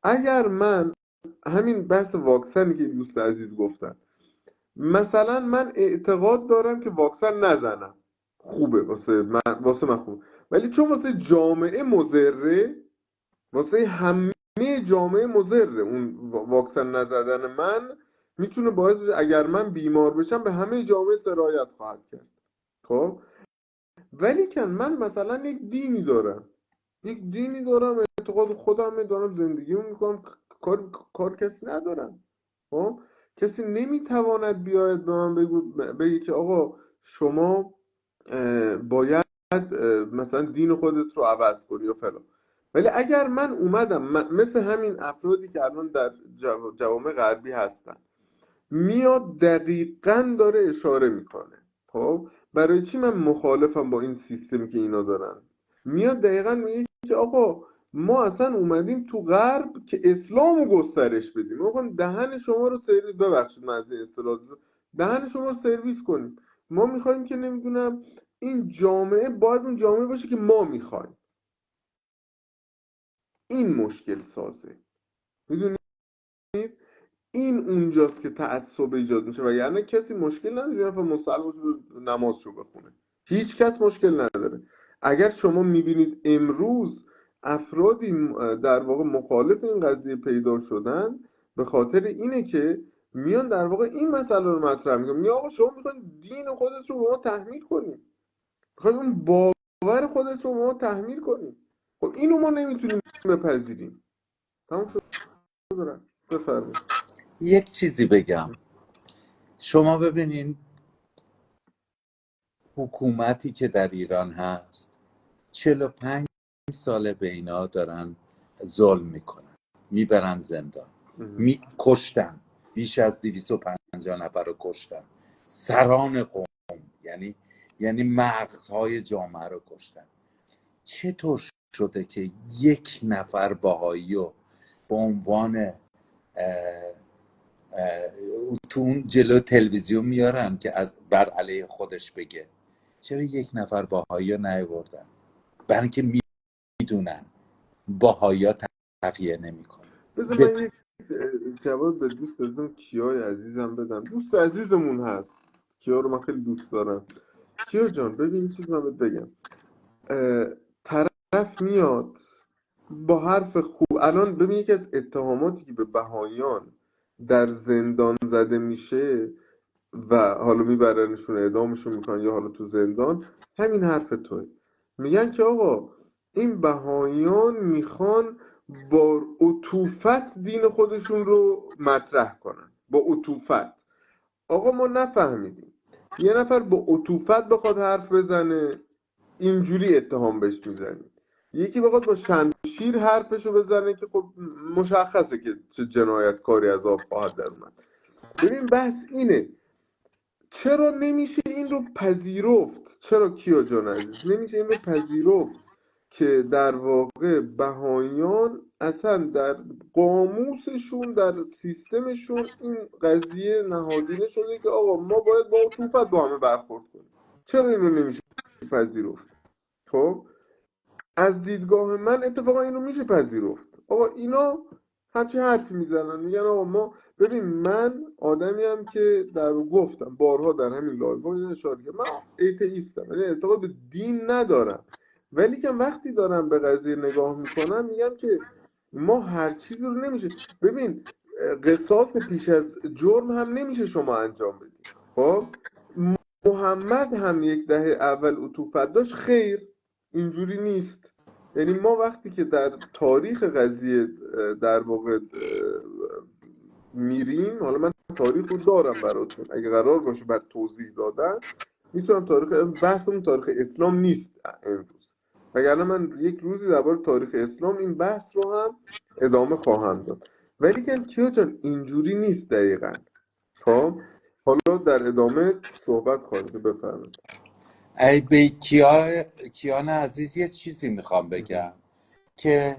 اگر من همین بحث واکسنی که این دوست عزیز گفتن، مثلا من اعتقاد دارم که واکسن نزنم، خوبه واسه من خوبه، ولی چون واسه جامعه مضره، واسه همه جامعه مضره اون واکسن نزدن من، میتونه باعث بشه اگر من بیمار بشم به همه جامعه سرایت خواهد کرد. خب ولی کن من مثلا یک دینی دارم اعتقاد خودم دارم زندگیمو میکنم، کار کسی ندارم. خب کسی نمیتواند بیاید به من بگه که آقا شما باید مثلا دین خودت رو عوض کنی یا فلان. ولی اگر من اومدم مثل همین افرادی که الان در جوامع غربی هستن، میاد دقیقاً داره اشاره میکنه، خب برای چی من مخالفم با این سیستمی که اینا دارن، میاد دقیقاً میگه که آقا ما اصلا اومدیم تو غرب که اسلام رو گسترش بدیم، ما میخوایم دهن شما رو سرویس، ببخشید من از این اصطلاح، دهن شما رو سرویس کنیم. ما میخوایم که نمیدونم این جامعه باید اون جامعه باشه که ما میخوایم. این مشکل سازه، میدونید، این اونجاست که تعصب ایجاد میشه. وگرنه کسی مشکل نداره یه نفر مسلمان نمازشو بخونه، هیچ کس مشکل نداره. اگر شما میبینید امروز افرادی در واقع مخالف این قضیه پیدا شدن، به خاطر اینه که میان در واقع این مسئله رو مطرح میکنن، میگن آقا شما میخواید دین خودت رو به ما تحمیل کنی، میخواید اون باور خودت رو به ما تحمیل کنی. خب اینو ما نمیتونیم بپذیریم. تمام شد. بفرمایید. یک چیزی بگم، شما ببینین حکومتی که در ایران هست 45 ساله به اینا دارن ظلم میکنن، میبرن زندان، کشتن، بیش از 250 نفر رو کشتن، سران قوم، یعنی مغزهای جامعه رو کشتن. چطور شده که یک نفر بهایی رو به عنوان تو اون جلو تلویزیون میارن که از بر علیه خودش بگه؟ چرا یک نفر بهایی رو نیاوردن؟ برای اینکه میدونن بهایی ها تقیه نمی کنن. بذار من یک جواب به دوست عزیزم کیای عزیزم بدم. دوست عزیزمون هست، کیا رو من خیلی دوست دارم. کیا جان ببین این چیز من بهت بگم، طرف میاد با حرف خوب، الان ببین یکی از اتهاماتی که به بهاییان در زندان زده میشه و حالا میبرنشون اعدامشون میکنن یا حالا تو زندان، همین حرف توه. میگن که آقا این بهاییان میخوان با عطوفت دین خودشون رو مطرح کنن، با عطوفت. آقا ما نفهمیدیم یه نفر با عطوفت بخواد حرف بزنه اینجوری اتهام بهش میزنیم، یکی بخواد با شمشیر حرفشو بزنه که خب مشخصه که چه جنایتکاری از آب خواهد در اومد. ببین بحث اینه، چرا نمیشه این رو پذیرفت؟ چرا کیا جان عزیز نمیشه این رو پذیرفت که در واقع بهاییان اصلا در قاموسشون، در سیستمشون این قضیه نهادینه شده که آقا ما باید با عطوفت با همه برخورد کنیم؟ چرا این رو نمیشه پذیرفت؟ خب از دیدگاه من اتفاقا اینو میشه پذیرفت. آقا اینا همچه حرفی میزنن، میگن آقا ما، ببین من آدمی هم که در گفتم بارها در همین لایو این اشاره کردم، من ایتئیستم، یعنی اعتقاد به دین ندارم، ولی که وقتی دارم به قضیه نگاه میکنم میگم که ما هر چیزی رو نمیشه، ببین قصاص پیش از جرم هم نمیشه شما انجام بدید. خب محمد هم یک دهه اول عطوفت داشت، خیر اینجوری نیست. یعنی ما وقتی که در تاریخ قضیه در واقع میریم، حالا من تاریخ رو دارم براتون، اگه قرار باشه بر توضیح دادن میتونم، بحثمون تاریخ اسلام نیست امروز، وگرنه من یک روزی درباره تاریخ اسلام این بحث رو هم ادامه خواهم داد. ولی که کیا جان اینجوری نیست دقیقا. خب حالا در ادامه صحبت خواهید بفرمایید. ای به کیان عزیز یه چیزی میخوام بگم که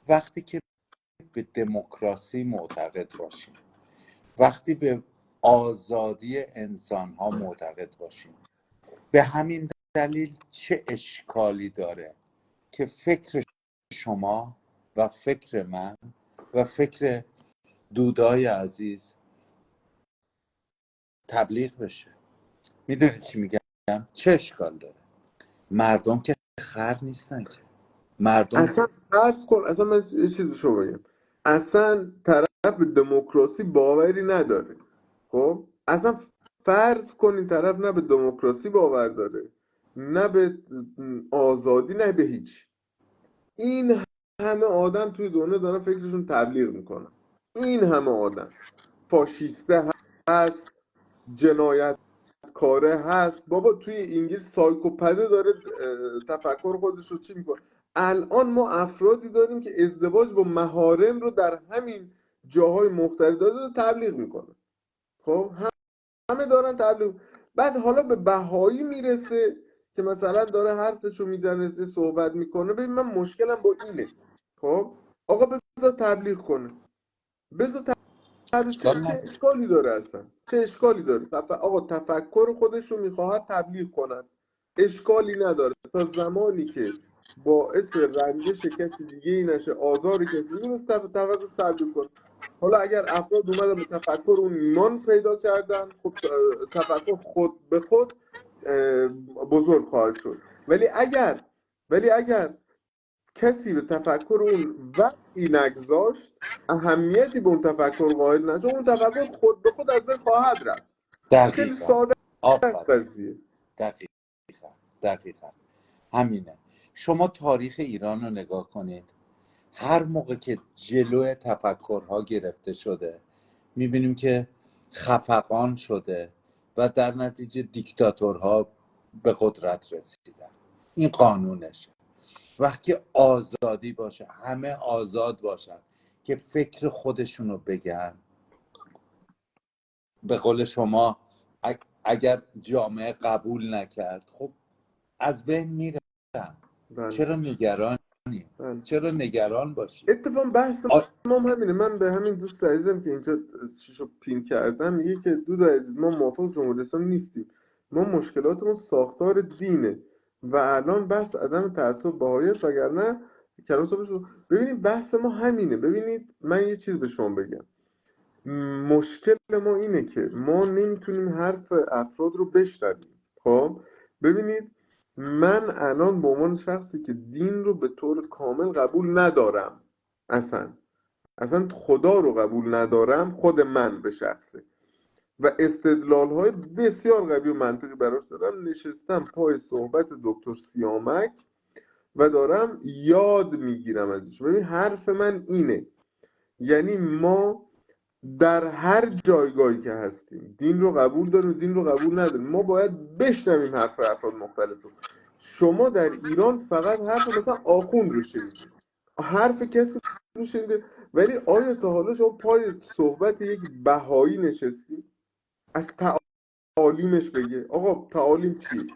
وقتی که به دموکراسی معتقد باشیم، وقتی به آزادی انسان ها معتقد باشیم، به همین دلیل چه اشکالی داره که فکر شما و فکر من و فکر دودای عزیز تبلیغ بشه؟ میدونید چی میگم؟ چه اشکال داره؟ مردم که خر نیستن که. مردم اصلا فرض کن، اصلا من یه چیزی شو بگم، اصلا طرف به دموکراسی باوری نداره. خب اصلا فرض کن این طرف نه به دموکراسی باور داره، نه به آزادی، نه به هیچ. این همه آدم توی دنیا دارن فکرشون تبلیغ میکنن. این همه آدم فاشیسته هست، جنایتکاره هست، بابا توی انگلیس سایکوپده داره تفکر خودش رو چی میکنه. الان ما افرادی داریم که ازدواج با محارم رو در همین جاهای مختلف داره تبلیغ میکنه. خب همه دارن تبلیغ. بعد حالا به بهایی میرسه که مثلا داره حرفشو میزنه، صحبت میکنه. ببین من مشکلم با اینه. خب آقا بذار تبلیغ کنه، بذار اشکال چه نداره. اشکالی داره اصلا؟ چه اشکالی داره؟ آقا تفکر خودش رو میخواهد تبلیغ کند، اشکالی نداره تا زمانی که باعث رنجش کسی دیگه ای نشه، آزار کسی دیگه نیست، تفکرش تبلیغ کنه. حالا اگر افراد اومدن به تفکر اون ایمان پیدا کردن، خب تفکر خود به خود بزرگ خواهد شد. ولی اگر کسی به تفکر اون وقتی نگذاشت، اهمیتی به اون تفکر قائل نشد، اون تفکر خود به خود از بین خواهد رفت. خیلی دقیقا. ساده آفرین. قضیه. دقیقا همینه. شما تاریخ ایران رو نگاه کنید. هر موقع که جلو تفکرها گرفته شده میبینیم که خفقان شده و در نتیجه دیکتاتورها به قدرت رسیدن. این قانونشه. وقتی آزادی باشه، همه آزاد باشن که فکر خودشونو بگن، به قول شما اگر جامعه قبول نکرد خب از بین میرن. بله چرا نگرانی؟ بله. چرا نگران باشی؟ اتفاقا بحث ما هم همینه. من به همین دوست عزیزم که اینجا چیشو پین کردم میگه که دود عزیز، ما موافق جمهوری اسلامی نیستیم، ما مشکلاتمون ساختار دینه و الان بحث عدم تعصب بهایی است، وگرنه کلام صاحبش رو ببینید. بحث ما همینه. ببینید من یه چیز به شما بگم، مشکل ما اینه که ما نمیتونیم حرف افراد رو بشنویم. خب ببینید، من الان به عنوان شخصی که دین رو به طور کامل قبول ندارم، اصلا خدا رو قبول ندارم، خود من به شخصه، و استدلال های بسیار قوی و منطقی براش دارم، نشستم پای صحبت دکتر سیامک و دارم یاد میگیرم ازش. ببین حرف من اینه، یعنی ما در هر جایگاهی که هستیم دین رو قبول داریم و دین رو قبول نداریم، ما باید بشنویم حرف افراد مختلف رو. شما در ایران فقط حرف مثلا آخوند رو شنیدید، حرف کسی رو شنیدید، ولی آیا تا حالا شما پای صحبت یک بهایی نشستید از تعالیمش بگه آقا تعالیم چیه؟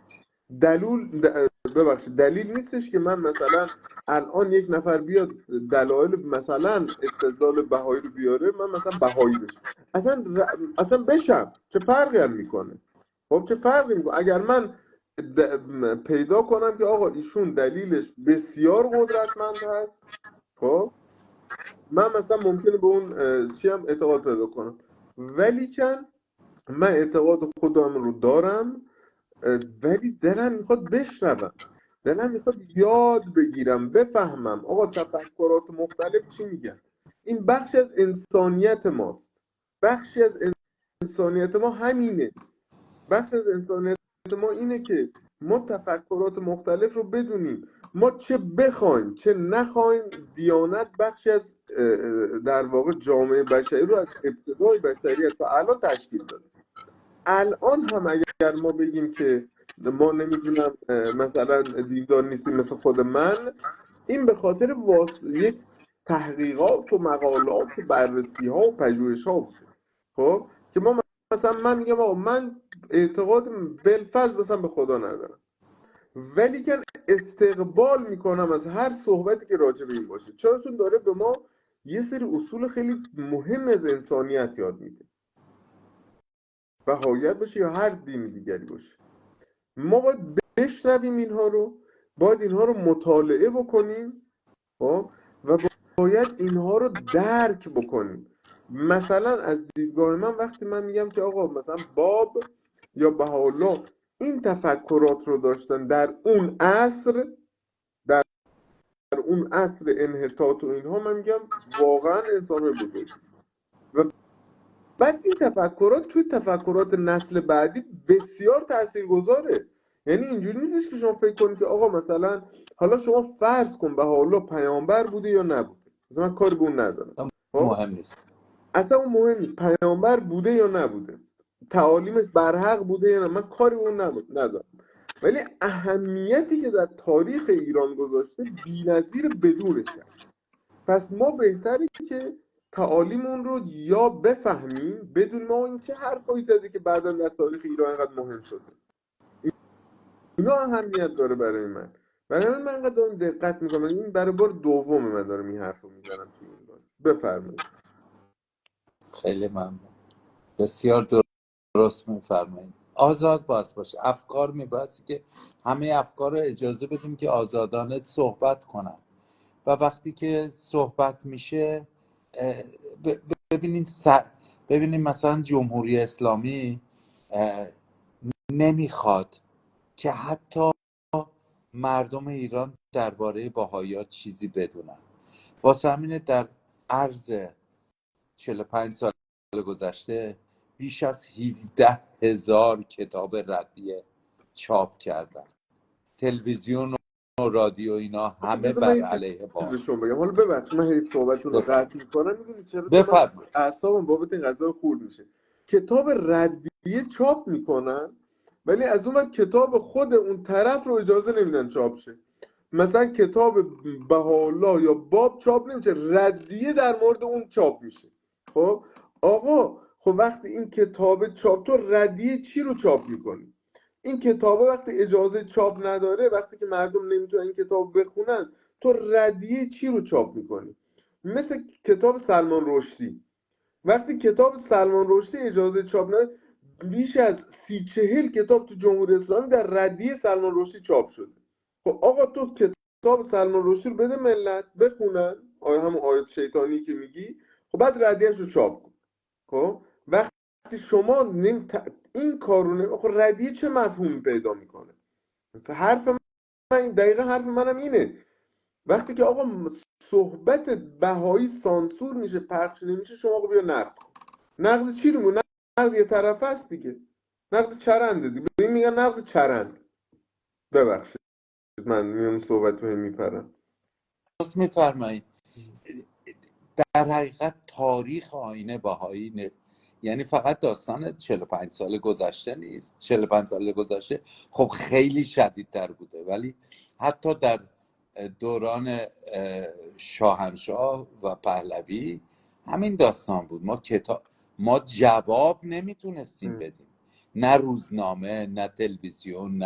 دلیل نیستش که من مثلا الان یک نفر بیاد دلایل مثلا استدلال بهایی رو بیاره، من مثلا بهایی بشم. اصلا بشم چه فرقی هم میکنه؟ خب چه فرقی میکنه اگر من پیدا کنم که آقا ایشون دلیلش بسیار قدرتمند هست، خب من مثلا ممکنه به اون چی هم اعتقاد پیدا کنم. ولی کن من اعتقاد خودم رو دارم، ولی دلم میخواد بشنوم، دلم میخواد یاد بگیرم، بفهمم آقا تفکرات مختلف چی میگن. این بخشی از انسانیت ماست. بخشی از انسانیت ما همینه. بخش از انسانیت ما اینه که ما تفکرات مختلف رو بدونیم. ما چه بخوایم چه نخوایم، دیانت بخشی از در واقع جامعه بشری رو از ابتدای بشریت تا الان تشکیل داده. الان هم اگر ما بگیم که ما نمیدونم مثلا دیندار نیستیم مثل خود من، این به خاطر یک تحقیقات و مقالات و بررسی ها و پژوهش ها بوده. خب که ما مثلا من میگم آقا من اعتقاد بالفرض مثلا به خدا ندارم، ولی که استقبال میکنم از هر صحبتی که راجع به این باشه. چرا؟ چون داره به ما یه سری اصول خیلی مهم از انسانیت یاد میده، بهایت باشه یا هر دین دیگری باشه. ما باید بشنویم اینها رو، باید اینها رو مطالعه بکنیم، خب، و باید اینها رو درک بکنیم. مثلا از دیدگاه من وقتی من میگم که آقا مثلا باب یا بهاءالله این تفکرات رو داشتن در اون عصر، در اون عصر انحطاط و اینها، من میگم واقعا انسان بزرگ. و بعد این تفکرات توی تفکرات نسل بعدی بسیار تاثیرگذاره. یعنی اینجوری نیستش که شما فکر کنید که آقا مثلا حالا شما فرض کن بهاءالله پیامبر بوده یا نبوده، مثلا من کاری به اون ندارم، خب مهم نیست. اصلا اون مهم نیست پیامبر بوده یا نبوده، تعالیمش برحق بوده یا نه، من کاری به اون ندارم. ولی اهمیتی که در تاریخ ایران گذاشته بی‌نظیر بدونش کرد. پس ما بهتره که تعالیم اون رو یا بفهمیم بدون ما این چه حرفایی زده که بعدا در تاریخ ایران اینقدر مهم شده. اینا اهمیت داره برای من. برای من اینقدر دارم دقت میکنم. این برای بار دوم من دارم این حرف رو میزنم توی این بار. بفرمایید. خیلی ممنون. بسیار درست میفرمایید. آزاد باشه. افکار میباسی که همه افکار رو اجازه بدیم که آزادانه صحبت کنن و وقتی که صحبت میشه ببینین مثلا جمهوری اسلامی نمیخواد که حتی مردم ایران درباره بهائیات چیزی بدونن. واسه همینه در عرض 45 سال گذشته بیش از 17,000 کتاب ردیه چاپ کردن. تلویزیون و رادیو اینا همه بذار من بر یه چیز علیه به بهائیان. شما بگم. حالا ببخشید من هی صحبتتون رو قطع میکنم، میدونی چرا؟ چون من بفرمایید. اعصابم بابت این قضا خورد میشه. کتاب ردیه چاپ میکنن ولی از اون وقت کتاب خود اون طرف رو اجازه نمیدن چاپ شه. مثلا کتاب بهاءالله یا باب چاپ نمیشه، ردیه در مورد اون چاپ میشه. خب آقا، خب وقتی این کتاب چاپ، تو ردیه چی رو چاپ میکنی؟ این کتابه وقتی اجازه چاپ نداره، وقتی که مردم نمیتونن این کتاب بخونن، تو ردیه چی رو چاپ میکنی؟ مثل کتاب سلمان رشدی. وقتی کتاب سلمان رشدی اجازه چاپ نداره، بیش از 30-40 کتاب تو جمهوری اسلامی در ردیه سلمان رشدی چاپ شده. خب آقا، تو کتاب سلمان رشدی رو بده ملت بخونن، همون آیات شیطانی که میگی، خب بعد ردیهش رو چاپ کن. خب وقتی شما این کارونه، خب ردیه چه مفهومی پیدا میکنه؟ حرف من دقیقا حرف منم اینه. وقتی که آقا صحبت بهایی سانسور میشه، پخش نمیشه، شما آقا بیا نقد کن. نقد چی رو؟ نقد یه طرف هست دیگه، نقد چرنده دیگه. این میگن نقد چرند. ببخشید من میون صحبت رو میپرم. درست میفرمایید. در حقیقت تاریخ آیین بهایی یعنی فقط داستان 45 سال گذشته نیست. 45 سال گذشته خب خیلی شدیدتر بوده، ولی حتی در دوران شاهنشاه و پهلوی همین داستان بود. ما جواب نمیتونستیم بدیم، نه روزنامه، نه تلویزیون،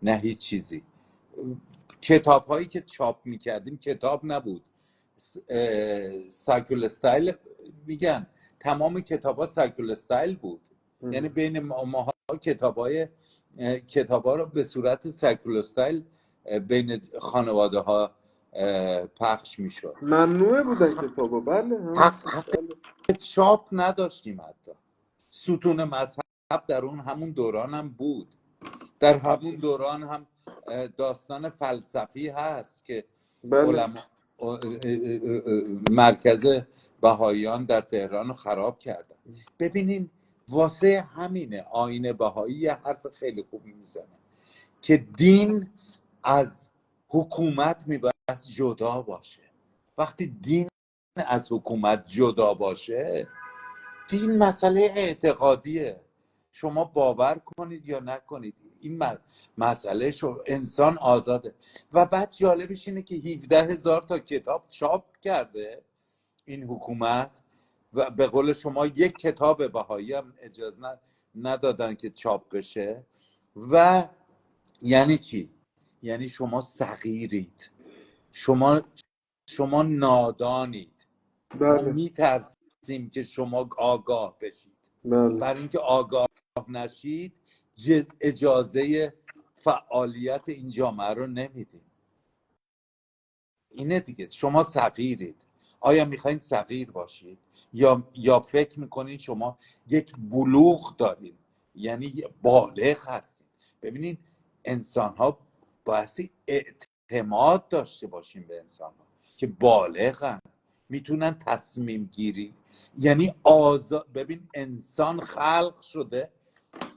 نه هیچ چیزی. کتاب هایی که چاپ میکردیم کتاب نبود. سایکل استایل میگن، تمام کتاب ها سایکل استایل بود. یعنی بین ماها کتاب ها رو به صورت سایکل استایل بین خانواده ها پخش میشد. ممنوعه بودن کتابا. بله حق چاپ نداشتیم. حتی ستون مذهب در همون دوران هم بود. در همون دوران هم داستان فلسفی هست که بله. مرکز بهاییان در تهران رو خراب کردن. ببینین واسه همینه آیین بهایی یه حرف خیلی خوبی میزنه که دین از حکومت میباید جدا باشه. وقتی دین از حکومت جدا باشه، دین مسئله اعتقادیه. شما باور کنید یا نکنید این مسئله انسان آزاده. و بعد جالبش اینه که 17,000 تا کتاب چاپ کرده این حکومت و به قول شما یک کتاب بهایی هم اجازه ندادن که چاپ بشه. و یعنی چی؟ یعنی شما صغیرید، شما نادانید. ما بله میترسیم که شما آگاه بشید. بله برای اینکه آگاه نشید اجازه فعالیت این جامعه رو نمیدیم. اینه دیگه، شما صغیرید. آیا میخواین صغیر باشید یا فکر میکنید شما یک بلوغ دارید، یعنی بالغ هستید؟ ببینید انسان ها بایستی اعتماد داشته باشیم به انسان ها که بالغن، میتونن تصمیم گیری، یعنی ببین انسان خلق شده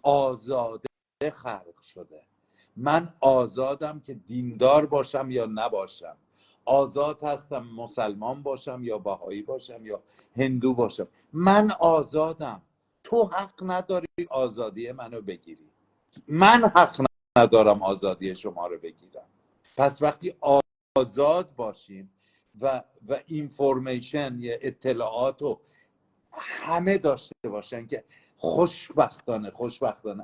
آزاده، خلق شده. من آزادم که دیندار باشم یا نباشم، آزاد هستم مسلمان باشم یا بهایی باشم یا هندو باشم، من آزادم. تو حق نداری آزادی منو بگیری، من حق ندارم آزادی شما رو بگیرم. پس وقتی آزاد باشیم و اینفورمیشن یا اطلاعات رو همه داشته باشن که خوشبختانه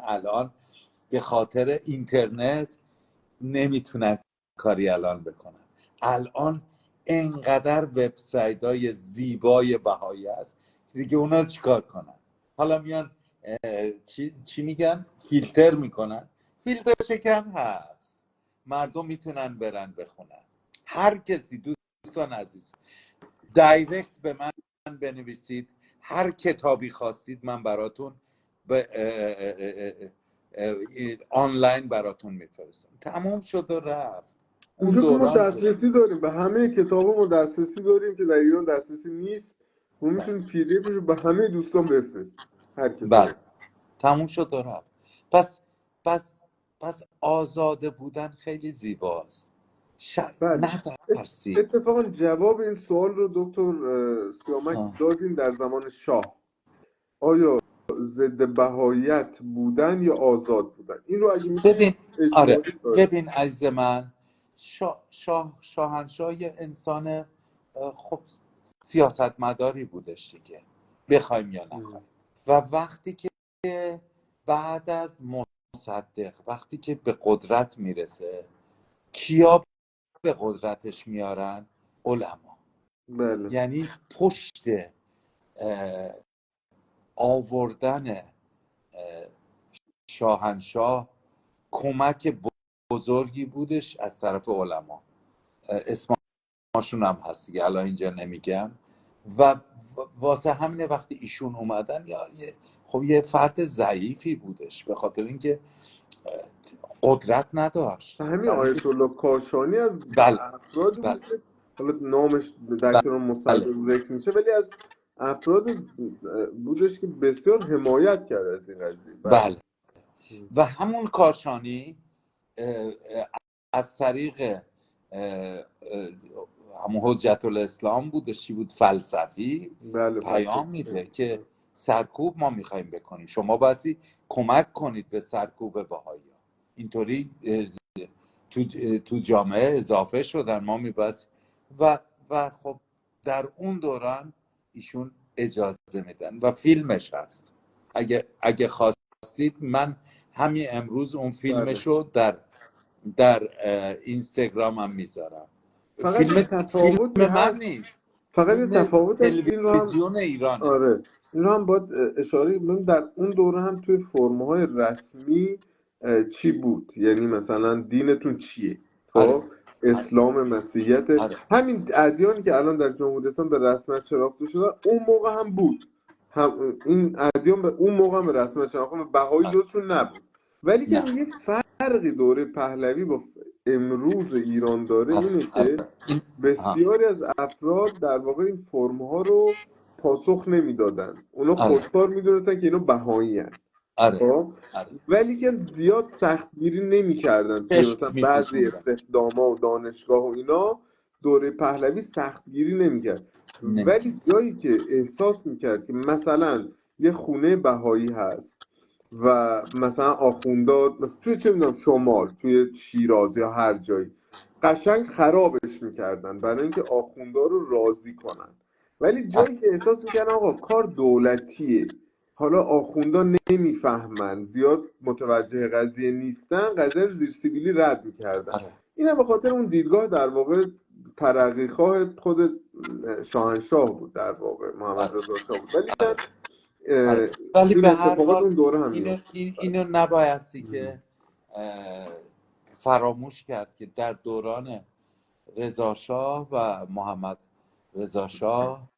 الان به خاطر اینترنت نمیتونن کاری الان بکنن. الان انقدر وبسایت های زیبای بهایی هست دیگه، اونا چیکار کنن؟ حالا میان چی میگن؟ فیلتر میکنن. فیلتر شکن هست، مردم میتونن برن بخونن. هر کسی، دوستان عزیز، دایرکت به من بنویسید، هر کتابی خواستید من براتون آنلاین براتون میفرستم. تمام شد و رفت اون اینجا که ما دوران. دسترسی داریم به همه کتابا، ما دسترسی داریم که در ایران دسترسی نیست. ما میتونیم پی دی افش رو به همه دوستان بفرستیم، هر کتاب. بله، تموم شد و رفت. پس آزاده بودن خیلی زیباست. بله نترسید. اتفاقا جواب این سوال رو دکتر سیامک دادیم در زمان شاه. آیا ضد بهاییت بودن یا آزاد بودن؟ این رو اگه ببین، میتونید آره، اجمالی داریم. ببین عزیز من، شاهنشاه یه انسان خب سیاستمداری بودش دیگه، بخوایم یا نخوایم. و وقتی که بعد از مصدق، وقتی که به قدرت میرسه، کیا به قدرتش میارن؟ علما. بله یعنی پشت آوردن شاهنشاه کمک بزرگی بودش از طرف علما. اسمشون هم هست دیگه، الان اینجا نمیگم. و واسه همینه وقتی ایشون اومدن، خب یه فرد ضعیفی بودش به خاطر اینکه قدرت نداشت. همین آیت الله کاشانی از بله افرادی بله بود که حالا نامش در بله, کنار بله. مصدق ذکر میشه، ولی از افراد بودش که بسیار حمایت کرد از این قضیه. بله. و همون کاشانی از طریق همون حجت الاسلام بودش، چی بود، فلسفی، بله پیام میده که سرکوب ما میخوایم بکنیم، شما بایستی کمک کنید به سرکوب بهایی. اینطوری تو جامعه اضافه شدن، ما میبایست و خب در اون دوران ایشون اجازه میدن و فیلمش هست. اگه خواستید من همین امروز اون فیلمشو در اینستاگرام هم میذارم. فقط یه فیلم تفاوتی من هست، نیست، فقط یه فیلم تفاوت هست، این رو هم تلویزیون ایرانه. آره این رو هم باید اشاره کنیم. در اون دوره هم توی فرم‌های رسمی چی بود، یعنی مثلا دینتون چیه؟ آره. خب اسلام، مسیحیت، آره. همین ادیانی که الان در جمهوری اسلامی به رسمیت شناخته شده اون موقع هم بود. این ادیان به اون موقع هم به رسمیت شناخته و بهایی جزشون نبود. ولی که نه. یه فرقی دوره پهلوی با امروز ایران داره اینه که بسیاری از افراد در واقع این فرم‌ها رو پاسخ نمیدادن. اونا خودکار میدونستن که اینا بهایی هن. خب ولی که زیاد سختگیری نمیکردن توی مثلا بعضی استخداما و دانشگاه و اینا. دوره پهلوی سختگیری نمیکرد، ولی جایی که احساس میکرد که مثلا یه خونه بهایی هست و مثلا آخوندا مثلا توی چه میدونم شمال، توی شیراز یا هر جایی قشنگ خرابش میکردن برای اینکه آخوندا رو راضی کنن. ولی جایی که احساس میکردن آقا کار دولتیه، حالا آخوندا نمیفهمن، زیاد متوجه قضیه نیستن، قضیه رو زیر سیبیلی رد میکردن. آره اینم به خاطر اون دیدگاه در واقع ترقیخواه خود شاهنشاه بود، در واقع محمد آره رضا شاه بود. ولی آره آره. اه، ولی این به هر اتفاقات حال اون دوره هم اینو میفت. اینو نبایستی که فراموش کرد که در دوران رضاشاه و محمد رضا شاه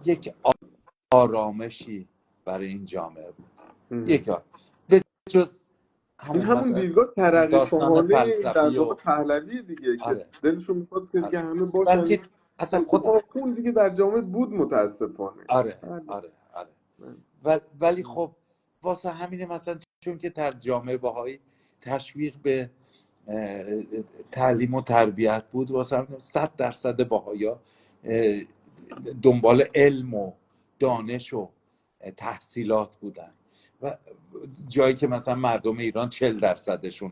یک آرامشی برای این جامعه بود. یک به جز این همون همون مثلا دیدگاه ترقی داستان خواهانه در فلسفی واقع و پهلوی دیگه، که آره دلشون میخواست که دیگه آره همه برای باشن. اینکه اصلا خب خود آخون دیگه در جامعه بود متاسفانه. آره بله. آره آره ولی خب واسه همینه مثلا چون که در جامعه بهایی تشویق به تعلیم و تربیت بود، واسه همین 100% بهایا دنبال علم و دانش و تحصیلات بودن و جایی که مثلا مردم ایران 40%شون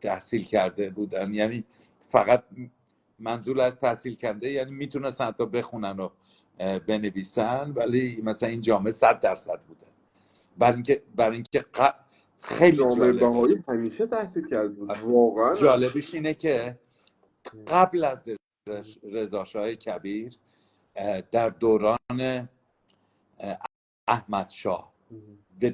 تحصیل کرده بودن. یعنی فقط منظور از تحصیل کرده یعنی میتونستن حتی بخونن و بنویسن، ولی مثلا این جامعه 100% بوده. برای اینکه خیلی جامعه جالبه، بهایی همیشه تحصیل کرده بود واقعا. جالبش اینه که قبل از رضاشاه کبیر در دوران احمد شاه به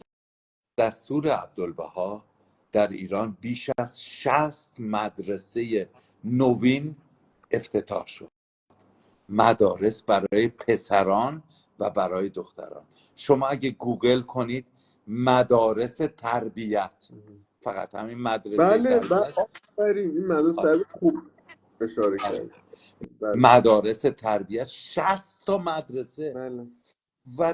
دستور عبدالبها در ایران بیش از 60 مدرسه نوین افتتاح شد، مدارس برای پسران و برای دختران. شما اگه گوگل کنید مدارس تربیت، فقط همین مدرسه بله تربیت. آفرین، این مدرسه آره. تربیت خوب اشاره آره. کرد. بله مدارس تربیت 60 تا مدرسه بله. و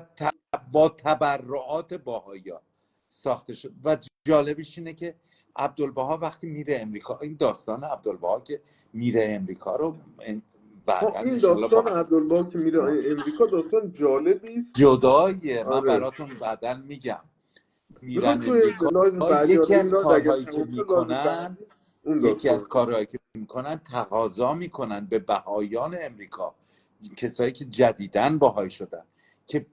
با تبرعات باهایا ساخته شد. و جالبش اینه که عبدالبها وقتی میره امریکا، این داستان عبدالبها که میره امریکا رو بعدا این انشالله داستان با عبدالبها که میره امریکا داستان جالبی است. جداییه، من آره، براتون بعدا میگم. میخواد میرن توی امریکا، لایو بعدی، یکی حالا این از لایو اگه کارهایی که تموم شد لایو میکنن بعدی اون داستان. تقاضا میکنن به بهایان امریکا، کسایی که جدیدن بهایی شدن، که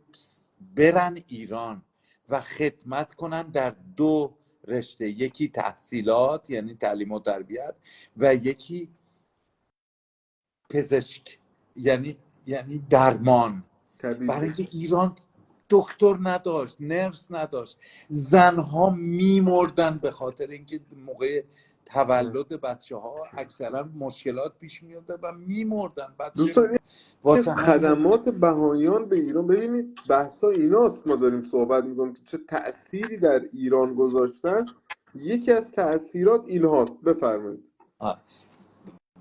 برن ایران و خدمت کنن در 2 رشته، یکی تحصیلات یعنی تعلیم و تربیت و یکی پزشک یعنی درمان. برای طبیعی. اینکه ایران دکتر نداشت، نرس نداشت، زنها میمردن به خاطر اینکه موقع تولد بچه ها اکثرا مشکلات پیش میاد و میمردن بچه. دوستان این از واسه همین خدمات بهاییان به ایران، ببینید بحثا ایناست، ما داریم صحبت میکنیم که چه تأثیری در ایران گذاشتن. یکی از تأثیرات اینهاست. بفرمایید.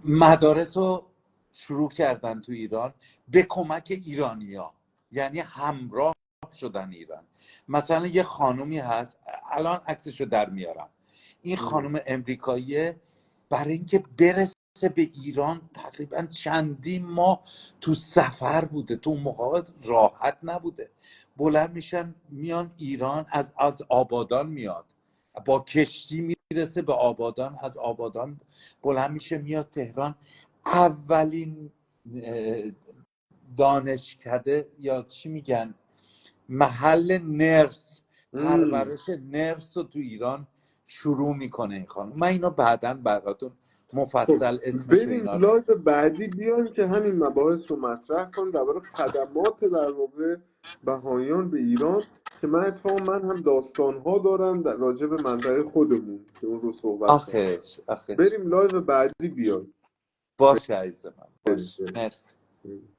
مدارس رو شروع کردن تو ایران به کمک ایرانیا، یعنی همراه شدن ایران. مثلا یه خانومی هست، الان عکسشو در میارم، این خانم امریکاییه، برای اینکه برسه به ایران تقریبا چندین ماه تو سفر بوده، تو موقع راحت نبوده. بلند میشن میان ایران، از آبادان میاد، با کشتی میرسه به آبادان، از آبادان بلند میشه میاد تهران. اولین دانشکده یا چی میگن، محل نرس، پرورش نرس رو تو ایران شروع میکنه این خانم. من اینو بعداً براتون خب مفصل اسمش و بریم اینا رو. لایو بعدی، بیایم که همین مباحث رو مطرح کنیم درباره خدمات در واقع بهاییان به ایران، که من اتفاقا من هم داستان‌ها دارم در راجع به منطقه خودمون که اون رو صحبت کنم. آخش بریم لایو بعدی بیایم. باشه عزیز من، بریم باشه، مرسی. بریم.